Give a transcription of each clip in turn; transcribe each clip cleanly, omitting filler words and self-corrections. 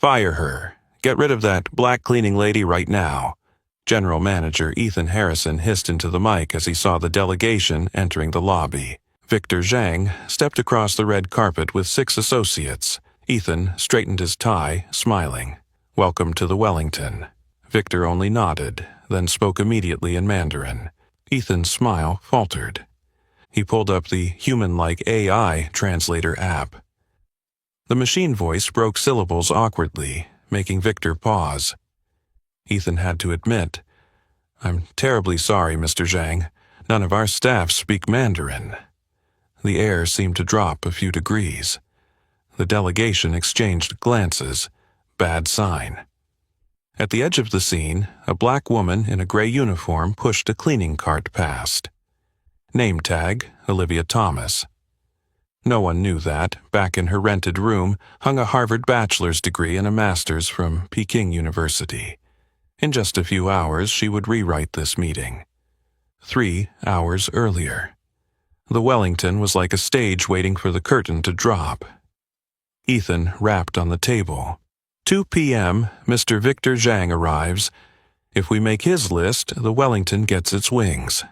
Fire her. Get rid of that black cleaning lady right now. General Manager Ethan Harrison hissed into the mic as he saw the delegation entering the lobby. Victor Zhang stepped across the red carpet with 6 associates. Ethan straightened his tie, smiling. "Welcome to the Wellington." Victor only nodded, then spoke immediately in Mandarin. Ethan's smile faltered. He pulled up the human-like AI translator app. The machine voice broke syllables awkwardly, making Victor pause. Ethan had to admit, "I'm terribly sorry, Mr. Zhang. None of our staff speak Mandarin." The air seemed to drop a few degrees. The delegation exchanged glances. Bad sign. At the edge of the scene, a black woman in a gray uniform pushed a cleaning cart past. Name tag, Olivia Thomas. No one knew that, back in her rented room, hung a Harvard bachelor's degree and a master's from Peking University. In just a few hours, she would rewrite this meeting. 3 hours earlier. The Wellington was like a stage waiting for the curtain to drop. Ethan rapped on the table. 2 p.m., Mr. Victor Zhang arrives. If we make his list, the Wellington gets its wings.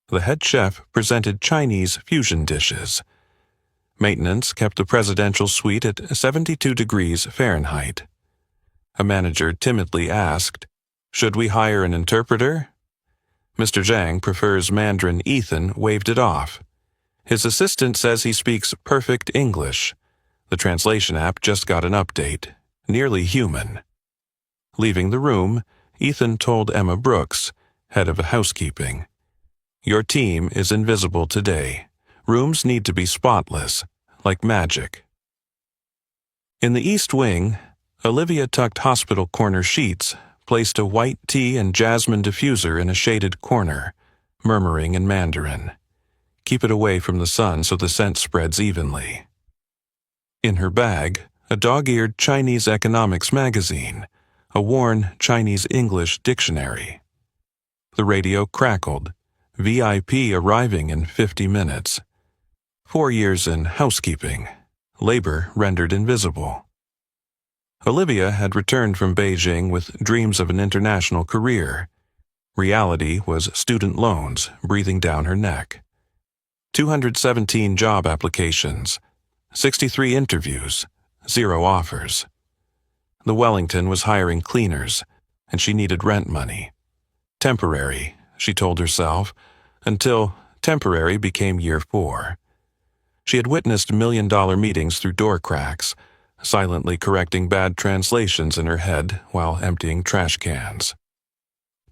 The head chef presented Chinese fusion dishes. Maintenance kept the presidential suite at 72 degrees Fahrenheit. A manager timidly asked, "Should we hire an interpreter?" Mr. Zhang prefers Mandarin. Ethan waved it off. His assistant says he speaks perfect English. The translation app just got an update. Nearly human. Leaving the room, Ethan told Emma Brooks, head of housekeeping, "Your team is invisible today. Rooms need to be spotless, like magic." In the East Wing, Olivia tucked hospital corner sheets, placed a white tea and jasmine diffuser in a shaded corner, murmuring in Mandarin. Keep it away from the sun so the scent spreads evenly. In her bag, a dog-eared Chinese economics magazine, a worn Chinese-English dictionary. The radio crackled, VIP arriving in 50 minutes. 4 years in housekeeping, labor rendered invisible. Olivia had returned from Beijing with dreams of an international career. Reality was student loans breathing down her neck. 217 job applications, 63 interviews, 0 offers. The Wellington was hiring cleaners, and she needed rent money. Temporary, she told herself, until temporary became year 4. She had witnessed million-dollar meetings through door cracks, silently correcting bad translations in her head while emptying trash cans.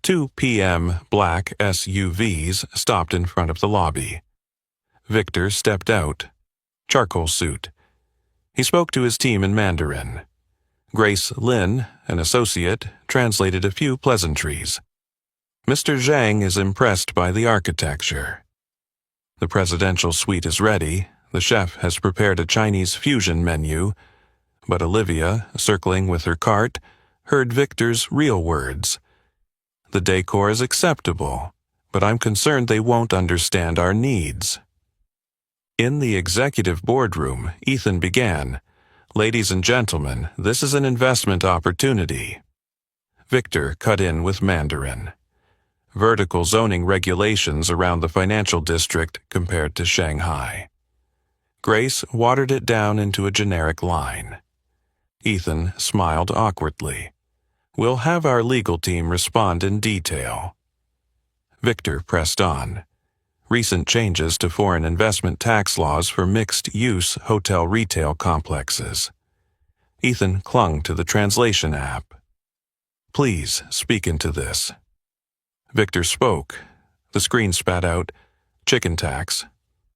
2 p.m. black SUVs stopped in front of the lobby. Victor stepped out. Charcoal suit. He spoke to his team in Mandarin. Grace Lin, an associate, translated a few pleasantries. Mr. Zhang is impressed by the architecture. The presidential suite is ready. The chef has prepared a Chinese fusion menu, but Olivia, circling with her cart, heard Victor's real words. The decor is acceptable, but I'm concerned they won't understand our needs. In the executive boardroom, Ethan began, "Ladies and gentlemen, this is an investment opportunity." Victor cut in with Mandarin. Vertical zoning regulations around the financial district compared to Shanghai. Grace watered it down into a generic line. Ethan smiled awkwardly. "We'll have our legal team respond in detail." Victor pressed on. Recent changes to foreign investment tax laws for mixed-use hotel retail complexes. Ethan clung to the translation app. "Please speak into this." Victor spoke. The screen spat out, "Chicken tax,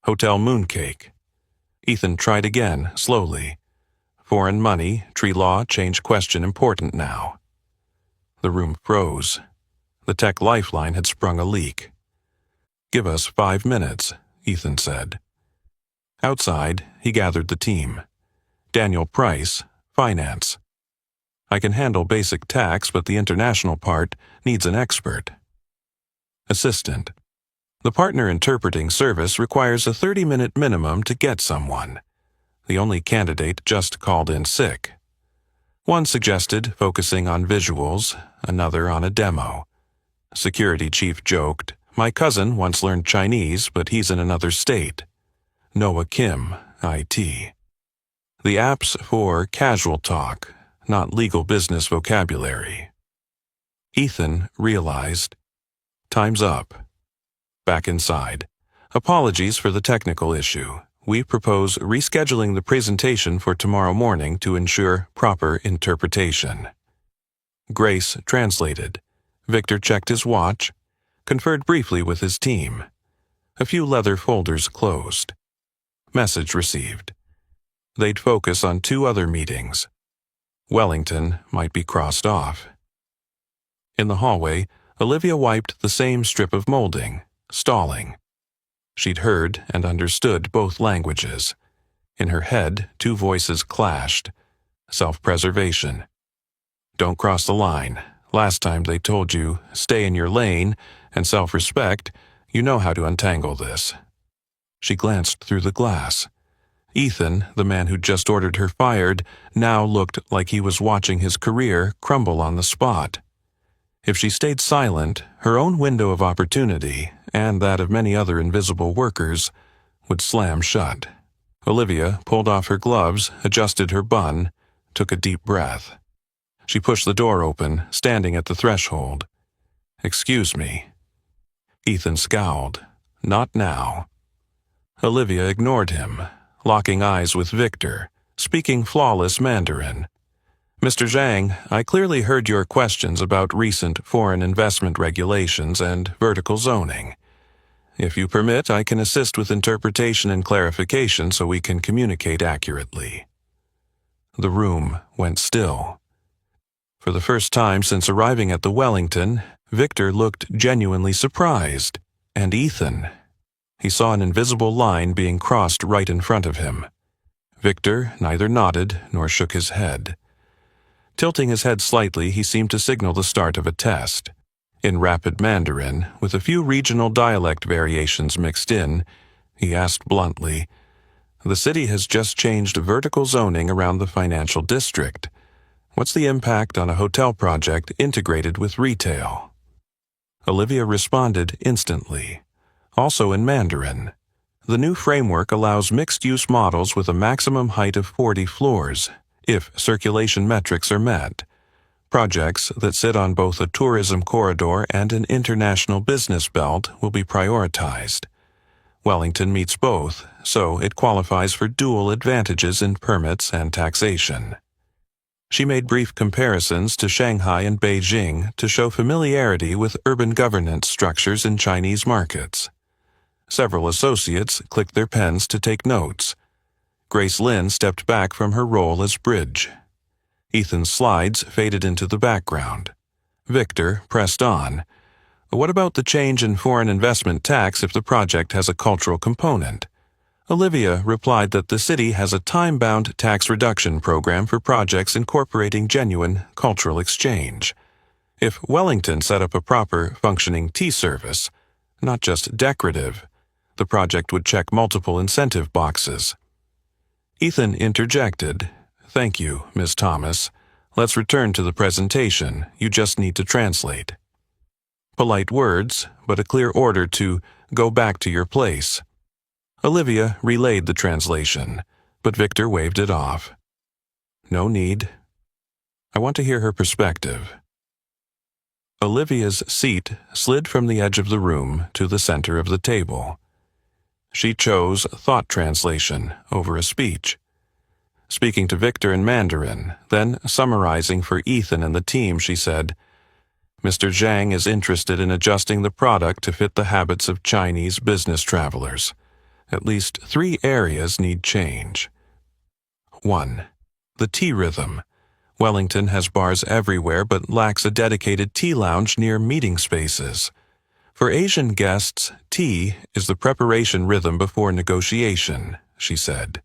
hotel mooncake." Ethan tried again, slowly. "Foreign money, tree law, change question important now." The room froze. The tech lifeline had sprung a leak. "Give us 5 minutes," Ethan said. Outside, he gathered the team. Daniel Price, finance. "I can handle basic tax, but the international part needs an expert." Assistant. "The partner interpreting service requires a 30-minute minimum to get someone. The only candidate just called in sick." One suggested focusing on visuals, another on a demo. Security chief joked, "My cousin once learned Chinese, but he's in another state." Noah Kim, IT. The app's for casual talk, not legal business vocabulary. Ethan realized. Time's up. Back inside. Apologies for the technical issue. We propose rescheduling the presentation for tomorrow morning to ensure proper interpretation. Grace translated. Victor checked his watch, conferred briefly with his team. A few leather folders closed. Message received. They'd focus on 2 other meetings. Wellington might be crossed off. In the hallway, Olivia wiped the same strip of molding, stalling. She'd heard and understood both languages. In her head, 2 voices clashed. Self-preservation. Don't cross the line. Last time they told you, stay in your lane, and self-respect, you know how to untangle this. She glanced through the glass. Ethan, the man who'd just ordered her fired, now looked like he was watching his career crumble on the spot. If she stayed silent, her own window of opportunity, and that of many other invisible workers, would slam shut. Olivia pulled off her gloves, adjusted her bun, took a deep breath. She pushed the door open, standing at the threshold. "Excuse me." Ethan scowled. Not now. Olivia ignored him, locking eyes with Victor, speaking flawless Mandarin. "Mr. Zhang, I clearly heard your questions about recent foreign investment regulations and vertical zoning. If you permit, I can assist with interpretation and clarification so we can communicate accurately." The room went still. For the first time since arriving at the Wellington, Victor looked genuinely surprised. And Ethan. He saw an invisible line being crossed right in front of him. Victor neither nodded nor shook his head. Tilting his head slightly, he seemed to signal the start of a test. In rapid Mandarin, with a few regional dialect variations mixed in, he asked bluntly, "The city has just changed vertical zoning around the financial district. What's the impact on a hotel project integrated with retail?" Olivia responded instantly, also in Mandarin. The new framework allows mixed-use models with a maximum height of 40 floors, if circulation metrics are met. Projects that sit on both a tourism corridor and an international business belt will be prioritized. Wellington meets both, so it qualifies for dual advantages in permits and taxation. She made brief comparisons to Shanghai and Beijing to show familiarity with urban governance structures in Chinese markets. Several associates clicked their pens to take notes. Grace Lynn stepped back from her role as bridge. Ethan's slides faded into the background. Victor pressed on. "What about the change in foreign investment tax if the project has a cultural component?" Olivia replied that the city has a time-bound tax reduction program for projects incorporating genuine cultural exchange. If Wellington set up a proper, functioning tea service, not just decorative, the project would check multiple incentive boxes. Ethan interjected, "Thank you, Ms. Thomas. Let's return to the presentation. You just need to translate." Polite words, but a clear order to go back to your place. Olivia relayed the translation, but Victor waved it off. "No need. I want to hear her perspective." Olivia's seat slid from the edge of the room to the center of the table. She chose thought translation over a speech. Speaking to Victor in Mandarin, then summarizing for Ethan and the team, she said, "Mr. Zhang is interested in adjusting the product to fit the habits of Chinese business travelers. At least 3 areas need change. 1. The tea rhythm. Wellington has bars everywhere but lacks a dedicated tea lounge near meeting spaces. For Asian guests, tea is the preparation rhythm before negotiation," she said.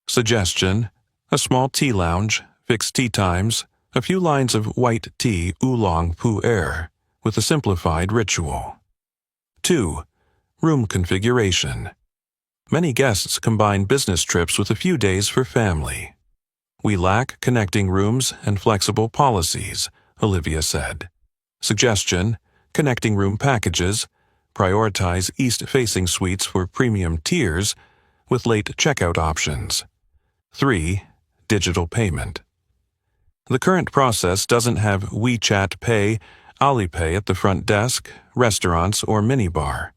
Suggestion: a small tea lounge, fixed tea times, a few lines of white tea oolong pu'er, with a simplified ritual. 2. Room configuration. Many guests combine business trips with a few days for family. We lack connecting rooms and flexible policies, Olivia said. Suggestion: connecting room packages. Prioritize east-facing suites for premium tiers with late checkout options. 3. Digital payment. The current process doesn't have WeChat Pay, Alipay at the front desk, restaurants, or minibar.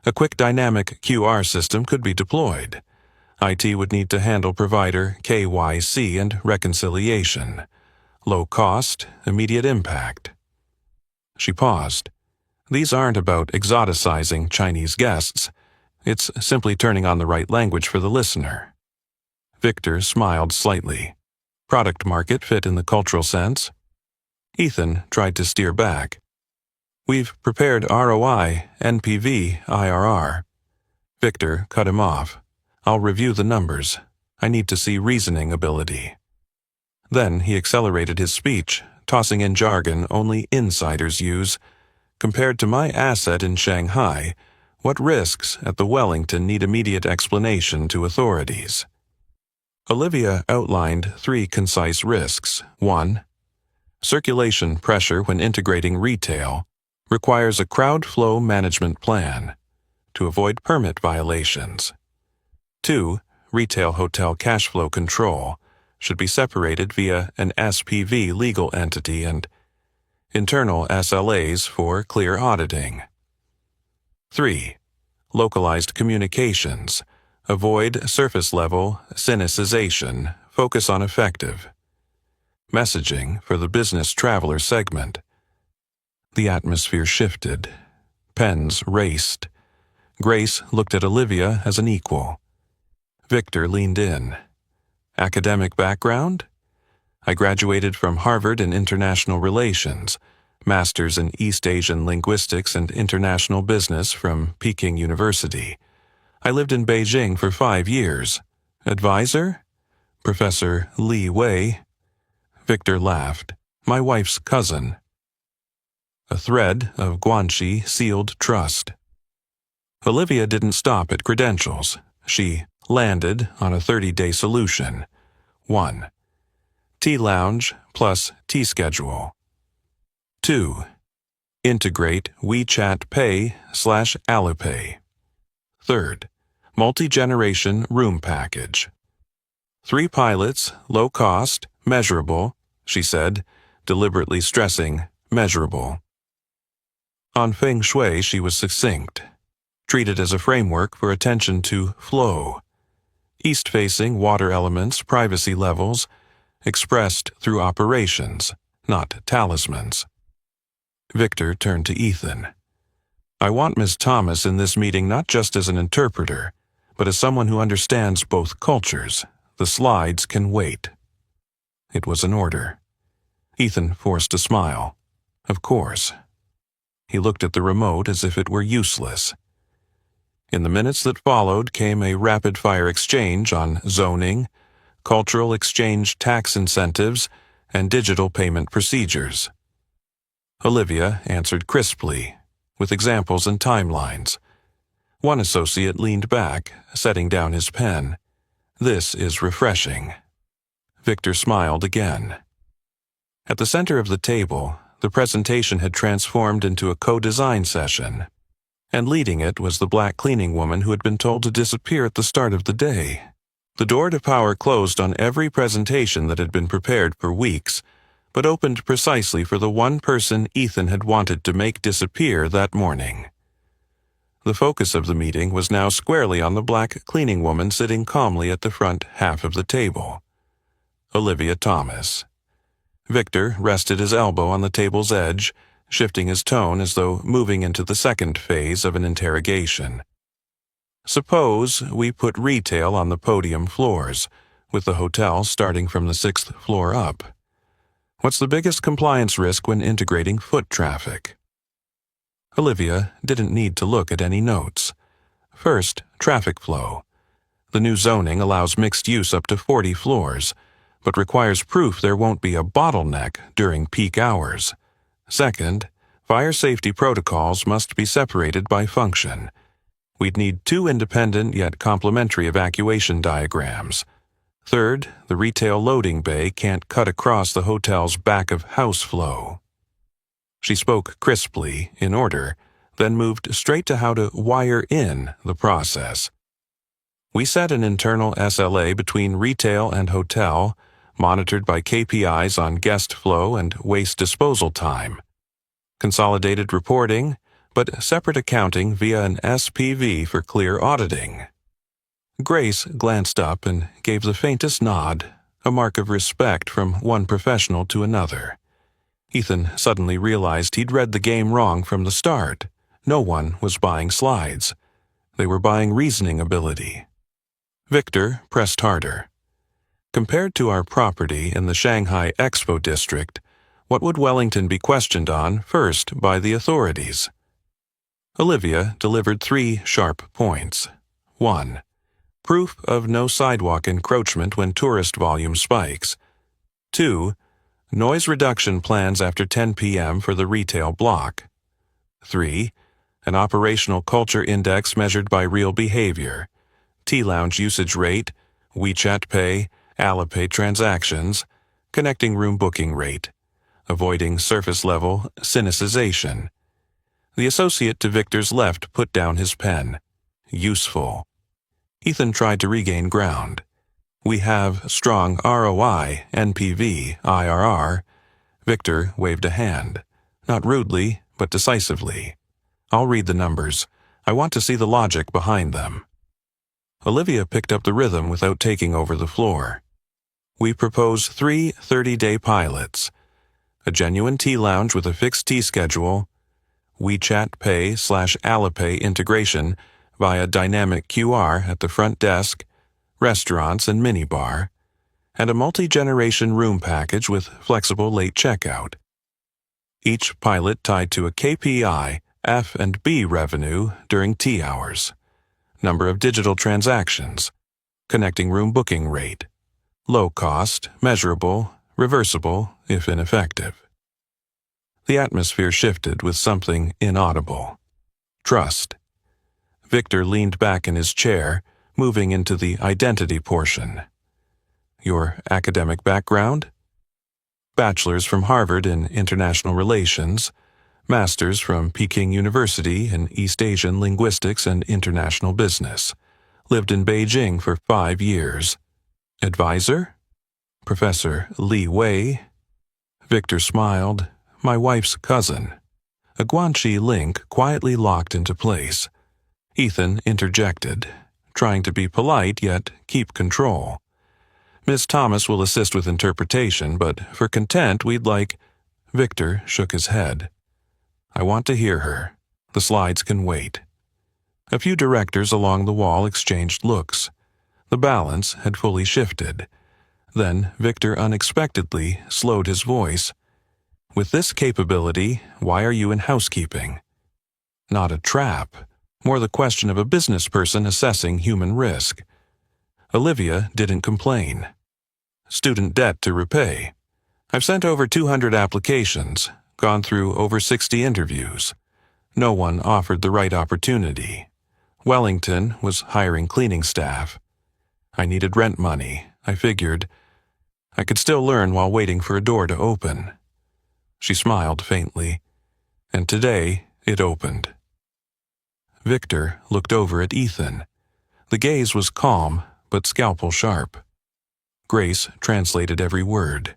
A quick dynamic QR system could be deployed. IT would need to handle provider KYC and reconciliation. Low cost, immediate impact. She paused. These aren't about exoticizing Chinese guests. It's simply turning on the right language for the listener. Victor smiled slightly. Product market fit in the cultural sense. Ethan tried to steer back. We've prepared ROI, NPV, IRR. Victor cut him off. I'll review the numbers. I need to see reasoning ability. Then he accelerated his speech, tossing in jargon only insiders use. Compared to my asset in Shanghai, what risks at the Wellington need immediate explanation to authorities? Olivia outlined 3 concise risks. 1. Circulation pressure when integrating retail requires a crowd flow management plan to avoid permit violations. 2. Retail hotel cash flow control should be separated via an SPV legal entity and internal SLAs for clear auditing. 3. Localized communications. Avoid surface-level cynicization. Focus on effective messaging for the business traveler segment. The atmosphere shifted. Pens raced. Grace looked at Olivia as an equal. Victor leaned in. Academic background? I graduated from Harvard in International Relations, Master's in East Asian Linguistics and International Business from Peking University. I lived in Beijing for 5 years. Advisor? Professor Li Wei. Victor laughed. My wife's cousin. A thread of Guanxi sealed trust. Olivia didn't stop at credentials. She landed on a 30-day solution. 1. Tea lounge plus tea schedule. 2. Integrate WeChat Pay/Alipay. 3. Multi-generation room package. 3 pilots, low cost, measurable, she said, deliberately stressing measurable. On feng shui she was succinct. Treat it as a framework for attention to flow. East-facing water elements, privacy levels, expressed through operations, not talismans. Victor turned to Ethan. I want Ms. Thomas in this meeting not just as an interpreter, but as someone who understands both cultures. The slides can wait. It was an order. Ethan forced a smile. Of course. He looked at the remote as if it were useless. In the minutes that followed came a rapid-fire exchange on zoning, cultural exchange tax incentives, and digital payment procedures. Olivia answered crisply, with examples and timelines. One associate leaned back, setting down his pen. This is refreshing. Victor smiled again. At the center of the table, the presentation had transformed into a co-design session, and leading it was the black cleaning woman who had been told to disappear at the start of the day. The door to power closed on every presentation that had been prepared for weeks, but opened precisely for the one person Ethan had wanted to make disappear that morning. The focus of the meeting was now squarely on the black cleaning woman sitting calmly at the front half of the table. Olivia Thomas. Victor rested his elbow on the table's edge, shifting his tone as though moving into the second phase of an interrogation. Suppose we put retail on the podium floors, with the hotel starting from the 6th floor up. What's the biggest compliance risk when integrating foot traffic? Olivia didn't need to look at any notes. First, traffic flow. The new zoning allows mixed use up to 40 floors, but requires proof there won't be a bottleneck during peak hours. Second, fire safety protocols must be separated by function. We'd need 2 independent yet complementary evacuation diagrams. Third, the retail loading bay can't cut across the hotel's back-of-house flow. She spoke crisply, in order, then moved straight to how to wire in the process. We set an internal SLA between retail and hotel, monitored by KPIs on guest flow and waste disposal time. Consolidated reporting, but separate accounting via an SPV for clear auditing. Grace glanced up and gave the faintest nod, a mark of respect from one professional to another. Ethan suddenly realized he'd read the game wrong from the start. No one was buying slides. They were buying reasoning ability. Victor pressed harder. Compared to our property in the Shanghai Expo District, what would Wellington be questioned on first by the authorities? Olivia delivered 3 sharp points. 1. Proof of no sidewalk encroachment when tourist volume spikes. 2. Noise reduction plans after 10 p.m. for the retail block. 3. An operational culture index measured by real behavior. T-Lounge usage rate, WeChat Pay, Alipay transactions, connecting room booking rate, avoiding surface-level cynicization. The associate to Victor's left put down his pen. Useful. Ethan tried to regain ground. We have strong ROI, NPV, IRR. Victor waved a hand. Not rudely, but decisively. I'll read the numbers. I want to see the logic behind them. Olivia picked up the rhythm without taking over the floor. We propose 3 30-day pilots. A genuine tea lounge with a fixed tea schedule, WeChat Pay/Alipay integration via dynamic QR at the front desk, restaurants and minibar, and a multi-generation room package with flexible late checkout. Each pilot tied to a KPI, F&B revenue during tea hours, number of digital transactions, connecting room booking rate, low cost, measurable, reversible if ineffective. The atmosphere shifted with something inaudible. Trust. Victor leaned back in his chair, moving into the identity portion. Your academic background? Bachelor's from Harvard in International Relations, Master's from Peking University in East Asian Linguistics and International Business. Lived in Beijing for 5 years. Advisor? Professor Li Wei. Victor smiled. My wife's cousin. A Guanxi link quietly locked into place. Ethan interjected, trying to be polite yet keep control. Miss Thomas will assist with interpretation, but for content we'd like... Victor shook his head. I want to hear her. The slides can wait. A few directors along the wall exchanged looks. The balance had fully shifted. Then Victor unexpectedly slowed his voice. With this capability, why are you in housekeeping? Not a trap. More the question of a business person assessing human risk. Olivia didn't complain. Student debt to repay. I've sent over 200 applications, gone through over 60 interviews. No one offered the right opportunity. Wellington was hiring cleaning staff. I needed rent money. I figured I could still learn while waiting for a door to open. She smiled faintly, and today it opened. Victor looked over at Ethan. The gaze was calm, but scalpel sharp. Grace translated every word.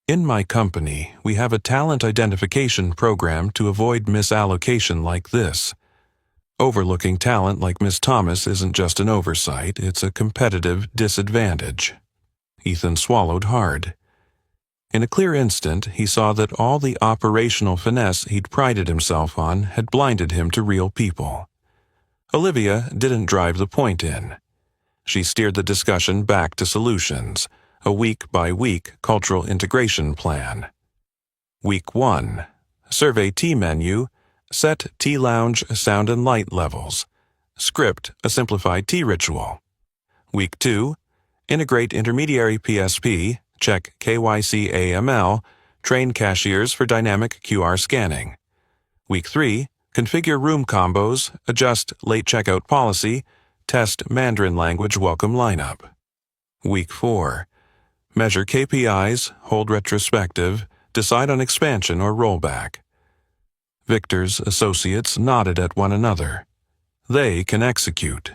In my company, we have a talent identification program to avoid misallocation like this. Overlooking talent like Miss Thomas isn't just an oversight, it's a competitive disadvantage. Ethan swallowed hard. In a clear instant, he saw that all the operational finesse he'd prided himself on had blinded him to real people. Olivia didn't drive the point in. She steered the discussion back to solutions, a week-by-week cultural integration plan. Week 1. Survey tea menu, set tea lounge sound and light levels. Script a simplified tea ritual. Week 2. Integrate intermediary PSP, check KYC AML, train cashiers for dynamic QR scanning. Week 3. Configure room combos, adjust late checkout policy, test Mandarin language welcome lineup. Week 4. Measure KPIs, hold retrospective, decide on expansion or rollback. Victor's associates nodded at one another. They can execute.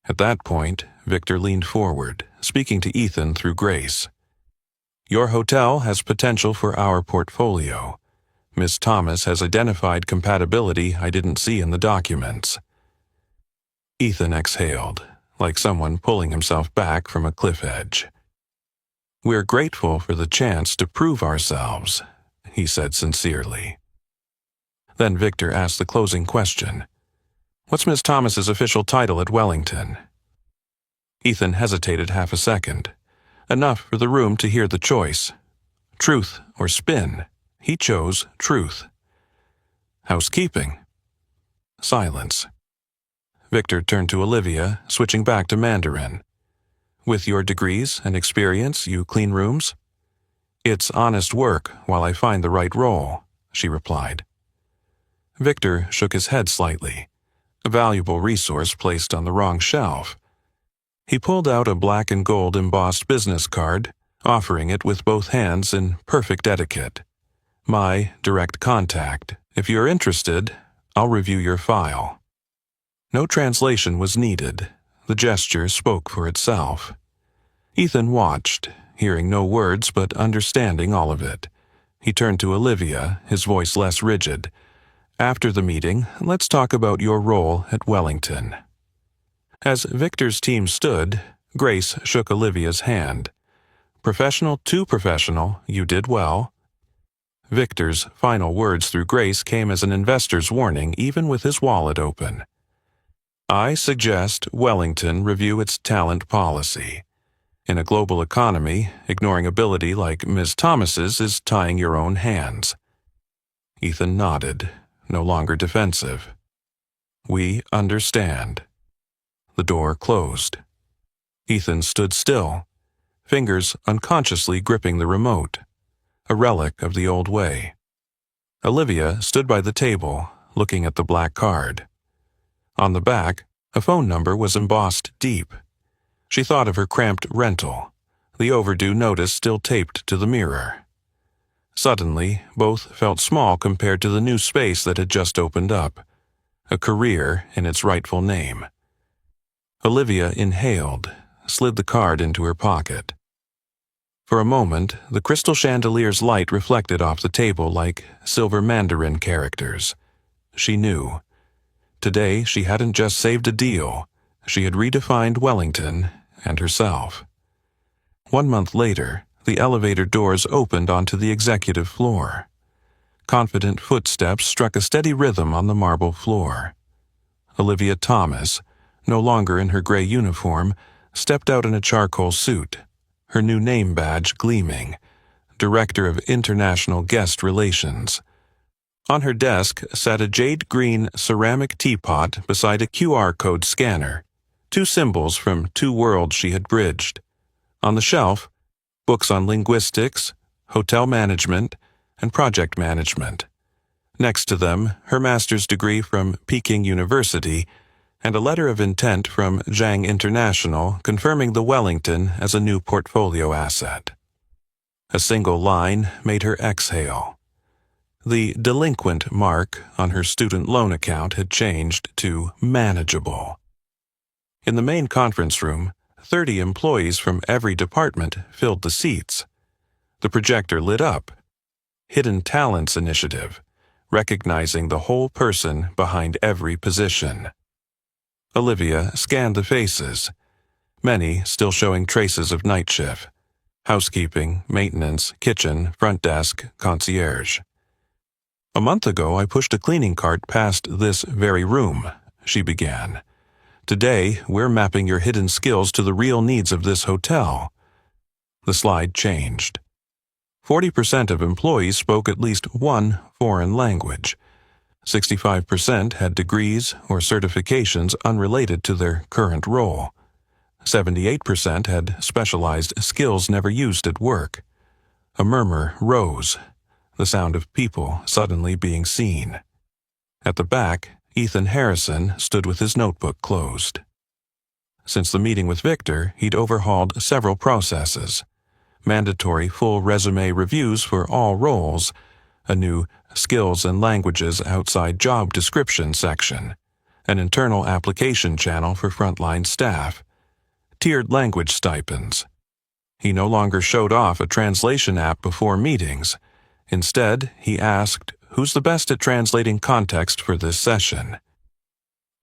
At that point, Victor leaned forward, speaking to Ethan through Grace. Your hotel has potential for our portfolio. Miss Thomas has identified compatibility I didn't see in the documents. Ethan exhaled, like someone pulling himself back from a cliff edge. We're grateful for the chance to prove ourselves, he said sincerely. Then Victor asked the closing question. What's Miss Thomas's official title at Wellington? Ethan hesitated half a second, enough for the room to hear the choice. Truth or spin. He chose truth. Housekeeping. Silence. Victor turned to Olivia, switching back to Mandarin. With your degrees and experience, you clean rooms? It's honest work while I find the right role, she replied. Victor shook his head slightly, a valuable resource placed on the wrong shelf. He pulled out a black and gold embossed business card, offering it with both hands in perfect etiquette. My direct contact. If you're interested, I'll review your file. No translation was needed. The gesture spoke for itself. Ethan watched, hearing no words but understanding all of it. He turned to Olivia, his voice less rigid. After the meeting, let's talk about your role at Wellington. As Victor's team stood, Grace shook Olivia's hand. Professional to professional, you did well. Victor's final words through Grace came as an investor's warning, even with his wallet open. I suggest Wellington review its talent policy. In a global economy, ignoring ability like Ms. Thomas's is tying your own hands. Ethan nodded, no longer defensive. We understand. The door closed. Ethan stood still, fingers unconsciously gripping the remote, a relic of the old way. Olivia stood by the table, looking at the black card. On the back, a phone number was embossed deep. She thought of her cramped rental, the overdue notice still taped to the mirror. Suddenly, both felt small compared to the new space that had just opened up, a career in its rightful name. Olivia inhaled, slid the card into her pocket. For a moment, the crystal chandelier's light reflected off the table like silver Mandarin characters. She knew. Today, she hadn't just saved a deal. She had redefined Wellington and herself. 1 month later, the elevator doors opened onto the executive floor. Confident footsteps struck a steady rhythm on the marble floor. Olivia Thomas, no longer in her gray uniform, stepped out in a charcoal suit, her new name badge gleaming, Director of International Guest Relations. On her desk sat a jade-green ceramic teapot beside a QR code scanner, 2 symbols from 2 worlds she had bridged. On the shelf, books on linguistics, hotel management, and project management. Next to them, her master's degree from Peking University and a letter of intent from Zhang International confirming the Wellington as a new portfolio asset. A single line made her exhale. The delinquent mark on her student loan account had changed to manageable. In the main conference room, 30 employees from every department filled the seats. The projector lit up. Hidden Talents Initiative, recognizing the whole person behind every position. Olivia scanned the faces, many still showing traces of night shift. Housekeeping, maintenance, kitchen, front desk, concierge. A month ago, I pushed a cleaning cart past this very room, she began. Today, we're mapping your hidden skills to the real needs of this hotel. The slide changed. 40% of employees spoke at least one foreign language. 65% had degrees or certifications unrelated to their current role. 78% had specialized skills never used at work. A murmur rose, the sound of people suddenly being seen. At the back, Ethan Harrison stood with his notebook closed. Since the meeting with Victor, he'd overhauled several processes. Mandatory full resume reviews for all roles, a new skills and languages outside job description section, an internal application channel for frontline staff, tiered language stipends. He no longer showed off a translation app before meetings. Instead, he asked, "Who's the best at translating context for this session?"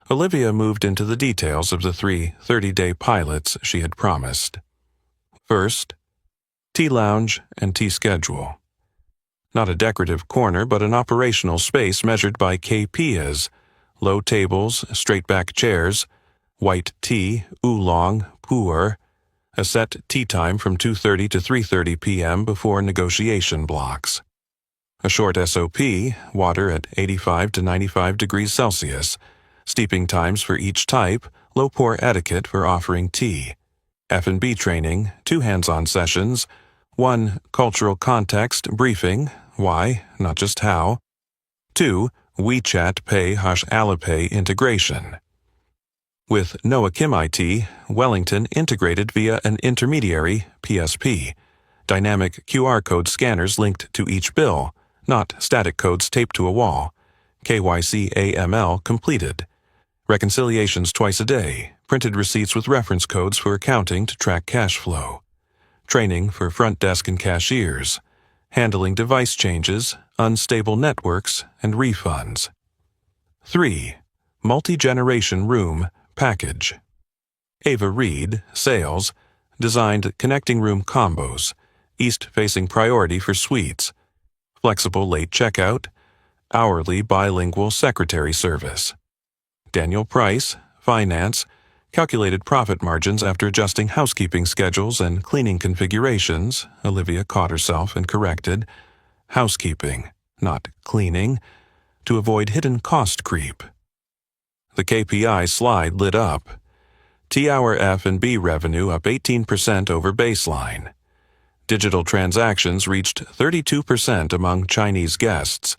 Olivia moved into the details of the 3 30-day pilots she had promised. First, tea lounge and tea schedule. Not a decorative corner, but an operational space measured by kpias, low tables, straight-back chairs, white tea, oolong, pu'er, a set tea time from 2:30 to 3:30 p.m. before negotiation blocks. A short SOP, water at 85 to 95 degrees Celsius, steeping times for each type, low-pour etiquette for offering tea, F&B training, 2 hands-on sessions, 1 cultural context briefing, why, not just how, 2 WeChat Pay Alipay integration. With Noah Kim IT, Wellington integrated via an intermediary, PSP, dynamic QR code scanners linked to each bill, not static codes taped to a wall, KYC AML completed, reconciliations twice a day, printed receipts with reference codes for accounting to track cash flow, training for front desk and cashiers, handling device changes, unstable networks, and refunds. 3. Multi-generation room package. Ava Reed, sales, designed connecting room combos, east-facing priority for suites, flexible late checkout, hourly bilingual secretary service. Daniel Price, finance, calculated profit margins after adjusting housekeeping schedules and cleaning configurations. Olivia caught herself and corrected. Housekeeping, not cleaning, to avoid hidden cost creep. The KPI slide lit up. T-hour F&B revenue up 18% over baseline. Digital transactions reached 32% among Chinese guests.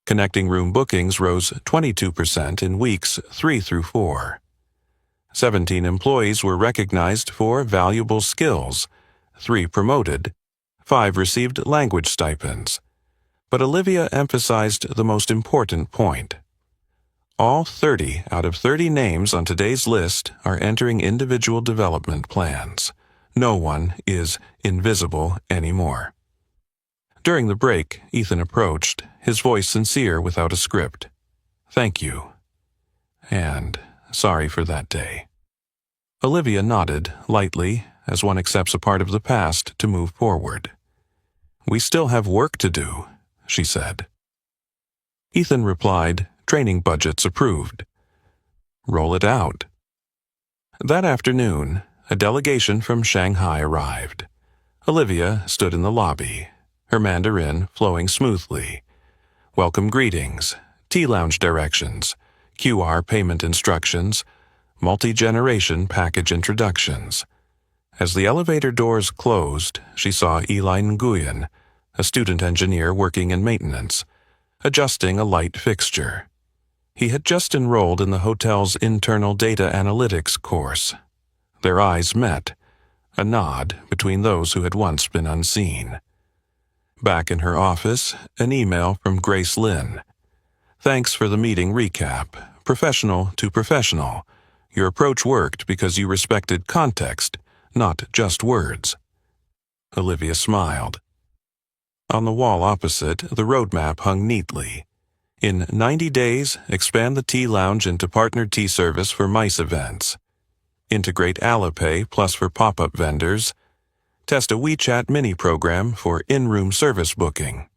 Connecting room bookings rose 22% in weeks 3 through 4. 17 employees were recognized for valuable skills, 3 promoted, 5 received language stipends. But Olivia emphasized the most important point. All 30 out of 30 names on today's list are entering individual development plans. No one is invisible anymore. During the break, Ethan approached, his voice sincere without a script. "Thank you. And sorry for that day." Olivia nodded, lightly, as one accepts a part of the past to move forward. "We still have work to do," she said. Ethan replied, "Training budgets approved." "Roll it out." That afternoon, a delegation from Shanghai arrived. Olivia stood in the lobby, her Mandarin flowing smoothly. Welcome greetings, tea lounge directions, QR payment instructions, multi-generation package introductions. As the elevator doors closed, she saw Eli Nguyen, a student engineer working in maintenance, adjusting a light fixture. He had just enrolled in the hotel's internal data analytics course. Their eyes met, a nod between those who had once been unseen. Back in her office, an email from Grace Lynn. "Thanks for the meeting recap. Professional to professional. Your approach worked because you respected context, not just words." Olivia smiled. On the wall opposite, the roadmap hung neatly. In 90 days, expand the tea lounge into partnered tea service for MICE events. Integrate Alipay Plus for pop-up vendors. Test a WeChat mini program for in-room service booking.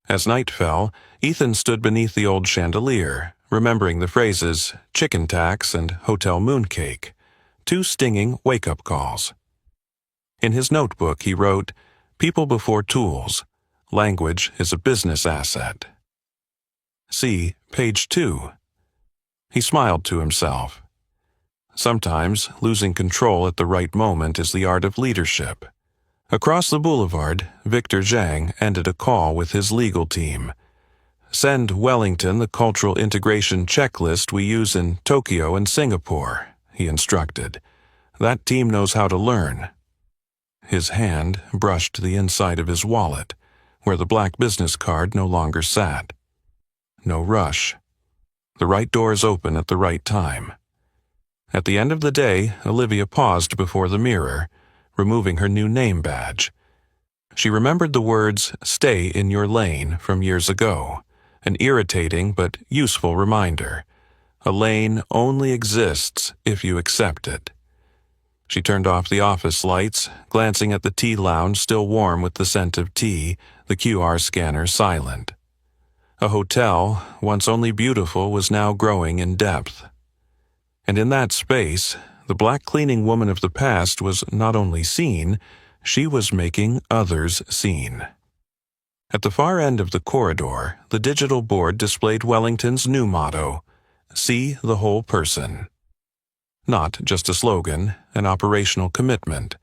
As night fell, Ethan stood beneath the old chandelier, remembering the phrases chicken tax and hotel mooncake, 2 stinging wake-up calls. In his notebook, he wrote, "People before tools. Language is a business asset." See page 2. He smiled to himself. Sometimes, losing control at the right moment is the art of leadership. Across the boulevard, Victor Zhang ended a call with his legal team. "Send Wellington the cultural integration checklist we use in Tokyo and Singapore. he instructed. "That team knows how to learn." His hand brushed the inside of his wallet, where the black business card no longer sat. No rush. The right doors open at the right time. At the end of the day, Olivia paused before the mirror, removing her new name badge. She remembered the words, "Stay in your lane," from years ago, an irritating but useful reminder. A lane only exists if you accept it. She turned off the office lights, glancing at the tea lounge still warm with the scent of tea, the QR scanner silent. A hotel, once only beautiful, was now growing in depth. And in that space, the black cleaning woman of the past was not only seen, she was making others seen. At the far end of the corridor, the digital board displayed Wellington's new motto, "See the whole person." Not just a slogan, an operational commitment.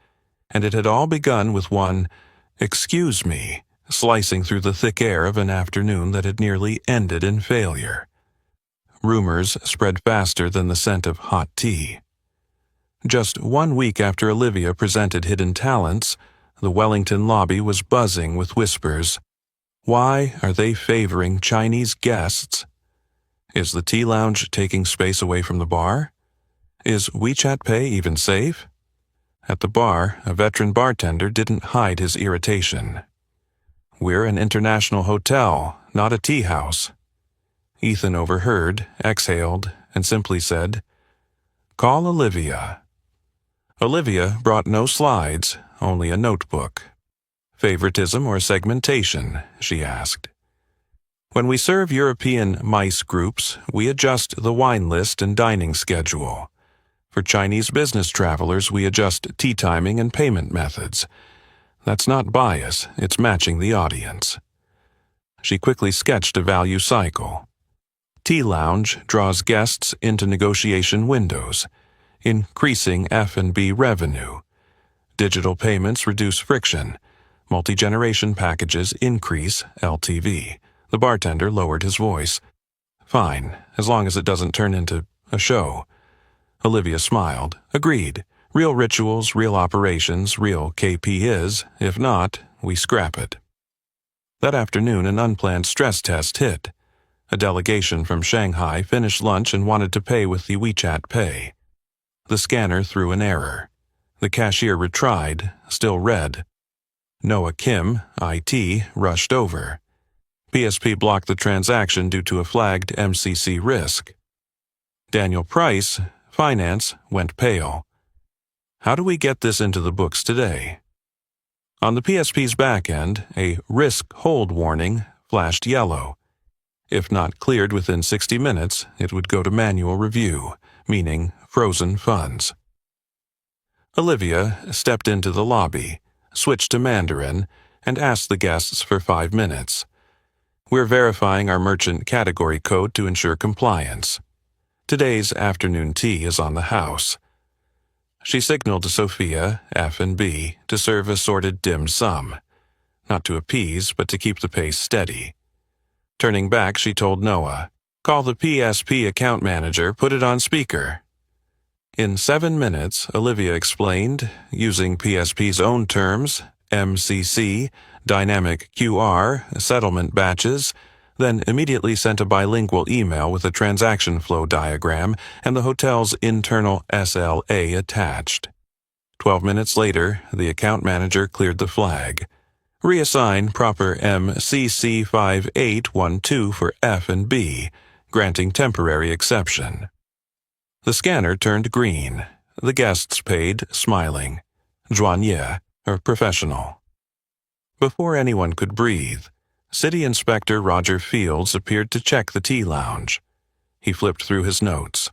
And it had all begun with one, "Excuse me," slicing through the thick air of an afternoon that had nearly ended in failure. Rumors spread faster than the scent of hot tea. Just 1 week after Olivia presented Hidden Talents, the Wellington lobby was buzzing with whispers. Why are they favoring Chinese guests? Is the tea lounge taking space away from the bar? Is WeChat Pay even safe? At the bar, a veteran bartender didn't hide his irritation. "We're an international hotel, not a tea house." Ethan overheard, exhaled, and simply said, "Call Olivia." Olivia brought no slides, only a notebook. "Favoritism or segmentation?" she asked. "When we serve European MICE groups, we adjust the wine list and dining schedule. For Chinese business travelers, we adjust tea timing and payment methods. That's not bias, it's matching the audience." She quickly sketched a value cycle. Tea lounge draws guests into negotiation windows, increasing F&B revenue. Digital payments reduce friction. Multi-generation packages increase LTV. The bartender lowered his voice. "Fine, as long as it doesn't turn into a show." Olivia smiled. "Agreed. Real rituals, real operations, real KP is. If not, we scrap it." That afternoon, an unplanned stress test hit. A delegation from Shanghai finished lunch and wanted to pay with the WeChat Pay. The scanner threw an error. The cashier retried, still red. Noah Kim, IT, rushed over. PSP blocked the transaction due to a flagged MCC risk. Daniel Price, Finance, went pale. How do we get this into the books today? On the PSP's back end, a risk hold warning flashed yellow. If not cleared within 60 minutes, it would go to manual review, meaning frozen funds. Olivia stepped into the lobby, switched to Mandarin, and asked the guests for 5 minutes. "We're verifying our merchant category code to ensure compliance. Today's afternoon tea is on the house." She signaled to Sophia, F&B, to serve assorted dim sum. Not to appease, but to keep the pace steady. Turning back, she told Noah, "Call the PSP account manager, put it on speaker." In 7 minutes, Olivia explained, using PSP's own terms, MCC, dynamic QR, settlement batches, then immediately sent a bilingual email with a transaction flow diagram and the hotel's internal SLA attached. 12 minutes later, the account manager cleared the flag. "Reassign proper MCC 5812 for F&B, granting temporary exception." The scanner turned green. The guests paid, smiling. Joignier, or professional. Before anyone could breathe, City Inspector Roger Fields appeared to check the tea lounge. He flipped through his notes.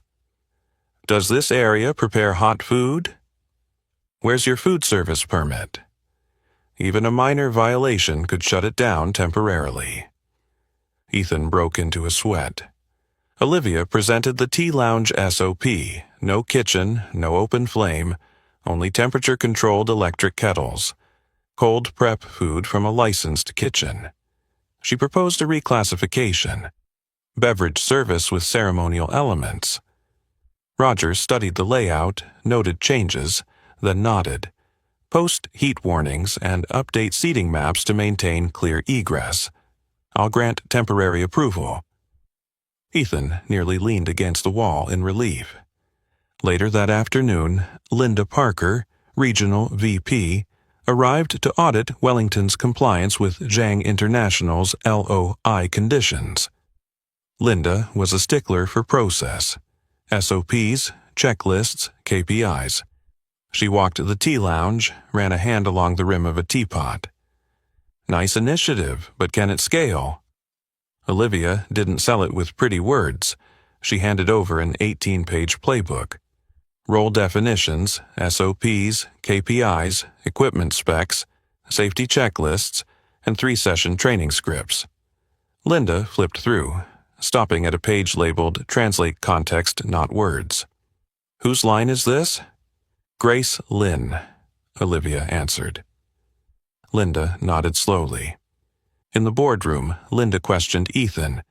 "Does this area prepare hot food? Where's your food service permit?" Even a minor violation could shut it down temporarily. Ethan broke into a sweat. Olivia presented the tea lounge SOP. No kitchen, no open flame, only temperature-controlled electric kettles. Cold prep food from a licensed kitchen. She proposed a reclassification. Beverage service with ceremonial elements. Roger studied the layout, noted changes, then nodded. Post heat warnings and update seating maps to maintain clear egress. I'll grant temporary approval. Ethan nearly leaned against the wall in relief. Later that afternoon, Linda Parker, Regional VP, arrived to audit Wellington's compliance with Zhang International's LOI conditions. Linda was a stickler for process, SOPs, checklists, KPIs. She walked the tea lounge, ran a hand along the rim of a teapot. Nice initiative, but can it scale? Olivia didn't sell it with pretty words. She handed over an 18-page playbook. Role definitions, SOPs, KPIs, equipment specs, safety checklists, and 3-session training scripts. Linda flipped through, stopping at a page labeled Translate Context, Not Words. Whose line is this? Grace Lynn, Olivia answered. Linda nodded slowly. In the boardroom, Linda questioned Ethan.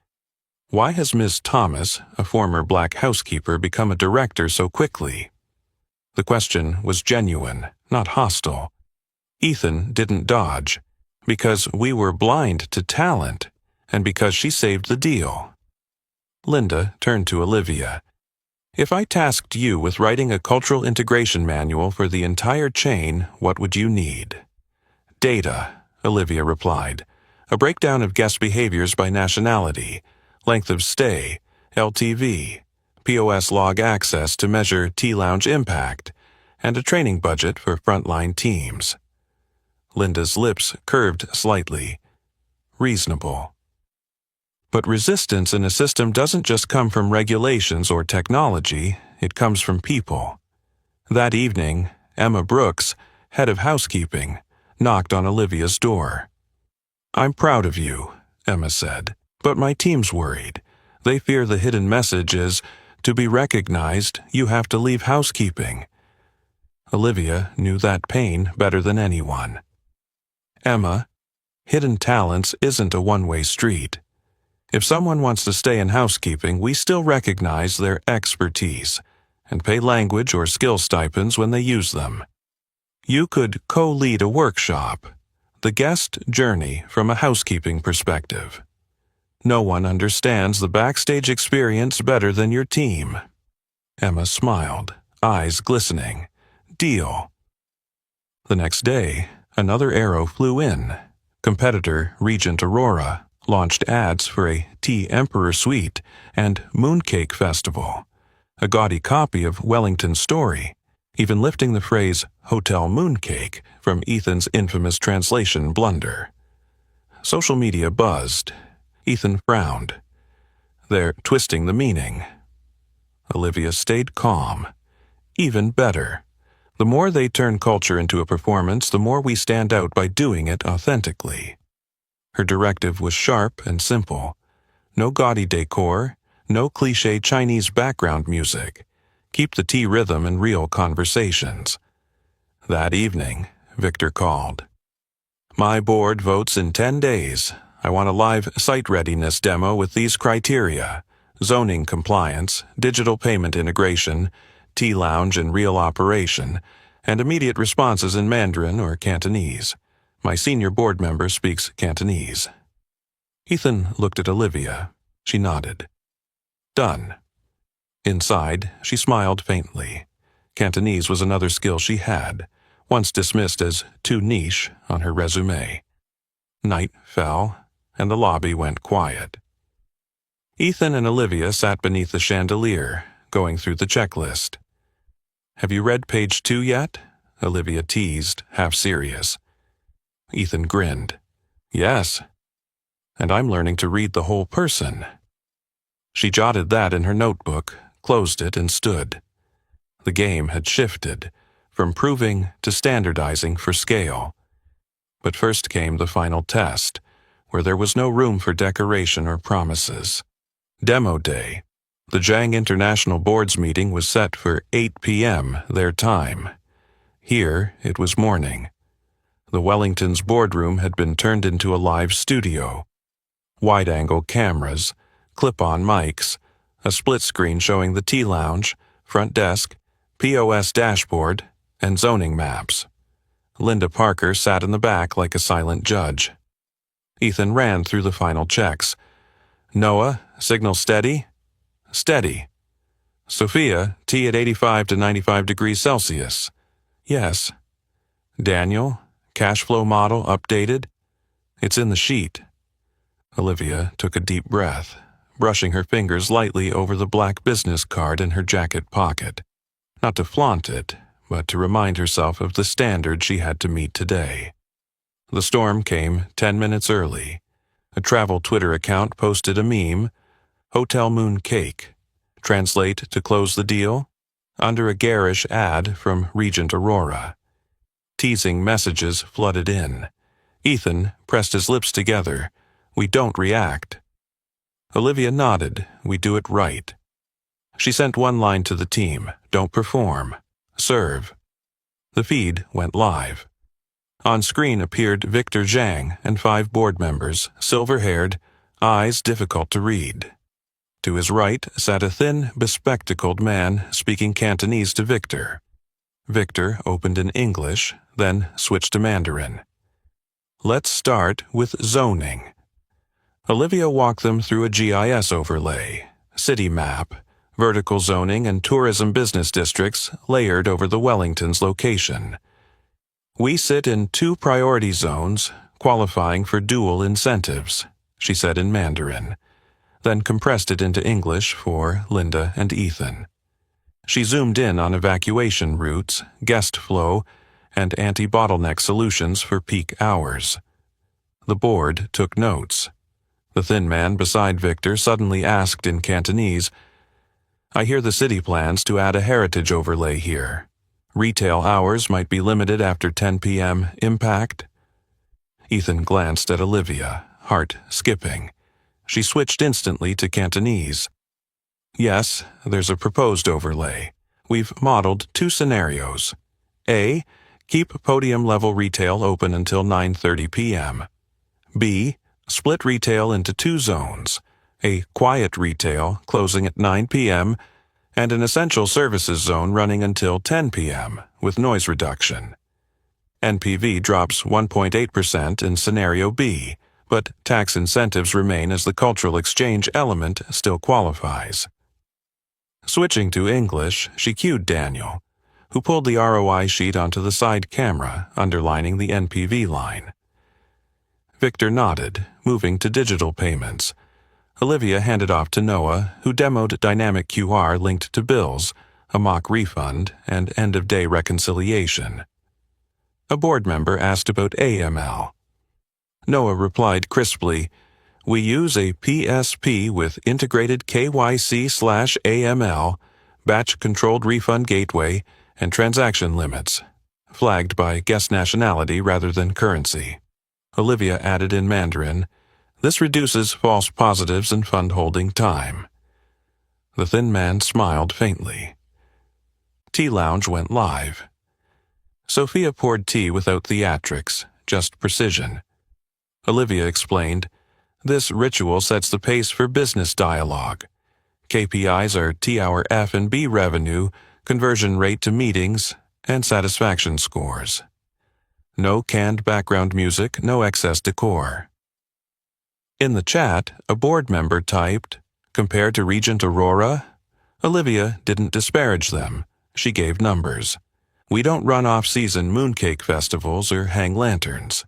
Why has Ms. Thomas, a former black housekeeper, become a director so quickly? The question was genuine, not hostile. Ethan didn't dodge, because we were blind to talent, and because she saved the deal. Linda turned to Olivia. If I tasked you with writing a cultural integration manual for the entire chain, what would you need? Data, Olivia replied. A breakdown of guest behaviors by nationality, length of stay, LTV, POS log access to measure tea lounge impact, and a training budget for frontline teams. Linda's lips curved slightly. Reasonable. But resistance in a system doesn't just come from regulations or technology, it comes from people. That evening, Emma Brooks, head of housekeeping, knocked on Olivia's door. I'm proud of you, Emma said, but my team's worried. They fear the hidden message is, to be recognized, you have to leave housekeeping. Olivia knew that pain better than anyone. Emma, hidden talents isn't a one-way street. If someone wants to stay in housekeeping, we still recognize their expertise and pay language or skill stipends when they use them. You could co-lead a workshop, the guest journey from a housekeeping perspective. No one understands the backstage experience better than your team. Emma smiled, eyes glistening. Deal. The next day, another arrow flew in. Competitor Regent Aurora launched ads for a Tea Emperor Suite and Mooncake Festival, a gaudy copy of Wellington's story, even lifting the phrase Hotel Mooncake from Ethan's infamous translation blunder. Social media buzzed. Ethan frowned. They're twisting the meaning. Olivia stayed calm. Even better. The more they turn culture into a performance, the more we stand out by doing it authentically. Her directive was sharp and simple. No gaudy decor, no cliché Chinese background music. Keep the tea rhythm and real conversations. That evening, Victor called. My board votes in 10 days. I want a live site readiness demo with these criteria: zoning compliance, digital payment integration, tea lounge in real operation, and immediate responses in Mandarin or Cantonese. My senior board member speaks Cantonese. Ethan looked at Olivia. She nodded. Done. Inside, she smiled faintly. Cantonese was another skill she had, once dismissed as too niche on her resume. Night fell, and the lobby went quiet. Ethan and Olivia sat beneath the chandelier, going through the checklist. Have you read page 2 yet? Olivia teased, half serious. Ethan grinned. Yes. And I'm learning to read the whole person. She jotted that in her notebook, closed it, and stood. The game had shifted, from proving to standardizing for scale. But first came the final test, where there was no room for decoration or promises. Demo day. The Zhang International Board's meeting was set for 8 p.m. their time. Here, it was morning. The Wellington's boardroom had been turned into a live studio. Wide-angle cameras, clip-on mics, a split screen showing the tea lounge, front desk, POS dashboard, and zoning maps. Linda Parker sat in the back like a silent judge. Ethan ran through the final checks. Noah, signal steady? Steady. Sophia, T at 85 to 95 degrees Celsius. Yes. Daniel, cash flow model updated? It's in the sheet. Olivia took a deep breath, brushing her fingers lightly over the black business card in her jacket pocket. Not to flaunt it, but to remind herself of the standard she had to meet today. The storm came 10 minutes early. A travel Twitter account posted a meme, Hotel Moon Cake. Translate to close the deal? Under a garish ad from Regent Aurora. Teasing messages flooded in. Ethan pressed his lips together. We don't react. Olivia nodded. We do it right. She sent one line to the team. Don't perform. Serve. The feed went live. On screen appeared Victor Zhang and 5 board members, silver-haired, eyes difficult to read. To his right sat a thin, bespectacled man speaking Cantonese to Victor. Victor opened in English, then switched to Mandarin. Let's start with zoning. Olivia walked them through a GIS overlay, city map, vertical zoning and tourism business districts layered over the Wellington's location. We sit in 2 priority zones, qualifying for dual incentives, she said in Mandarin, then compressed it into English for Linda and Ethan. She zoomed in on evacuation routes, guest flow, and anti-bottleneck solutions for peak hours. The board took notes. The thin man beside Victor suddenly asked in Cantonese, I hear the city plans to add a heritage overlay here. Retail hours might be limited after 10 p.m. Impact? Ethan glanced at Olivia, heart skipping. She switched instantly to Cantonese. Yes, there's a proposed overlay. We've modeled 2 scenarios. A. Keep podium-level retail open until 9:30 p.m. B. Split retail into 2 zones, a quiet retail closing at 9 p.m. and an essential services zone running until 10 p.m. with noise reduction. NPV drops 1.8% in Scenario B, but tax incentives remain as the cultural exchange element still qualifies. Switching to English, she cued Daniel, who pulled the ROI sheet onto the side camera, underlining the NPV line. Victor nodded, moving to digital payments. Olivia handed off to Noah, who demoed dynamic QR linked to bills, a mock refund, and end-of-day reconciliation. A board member asked about AML. Noah replied crisply, We use a PSP with integrated KYC/AML, batch-controlled refund gateway, and transaction limits, flagged by guest nationality rather than currency. Olivia added in Mandarin, This reduces false positives and fund holding time. The thin man smiled faintly. Tea Lounge went live. Sophia poured tea without theatrics, just precision. Olivia explained, This ritual sets the pace for business dialogue. KPIs are T-hour F&B revenue, conversion rate to meetings, and satisfaction scores. No canned background music, no excess decor. In the chat, a board member typed, Compared to Regent Aurora? Olivia didn't disparage them. She gave numbers. We don't run off-season mooncake festivals or hang lanterns.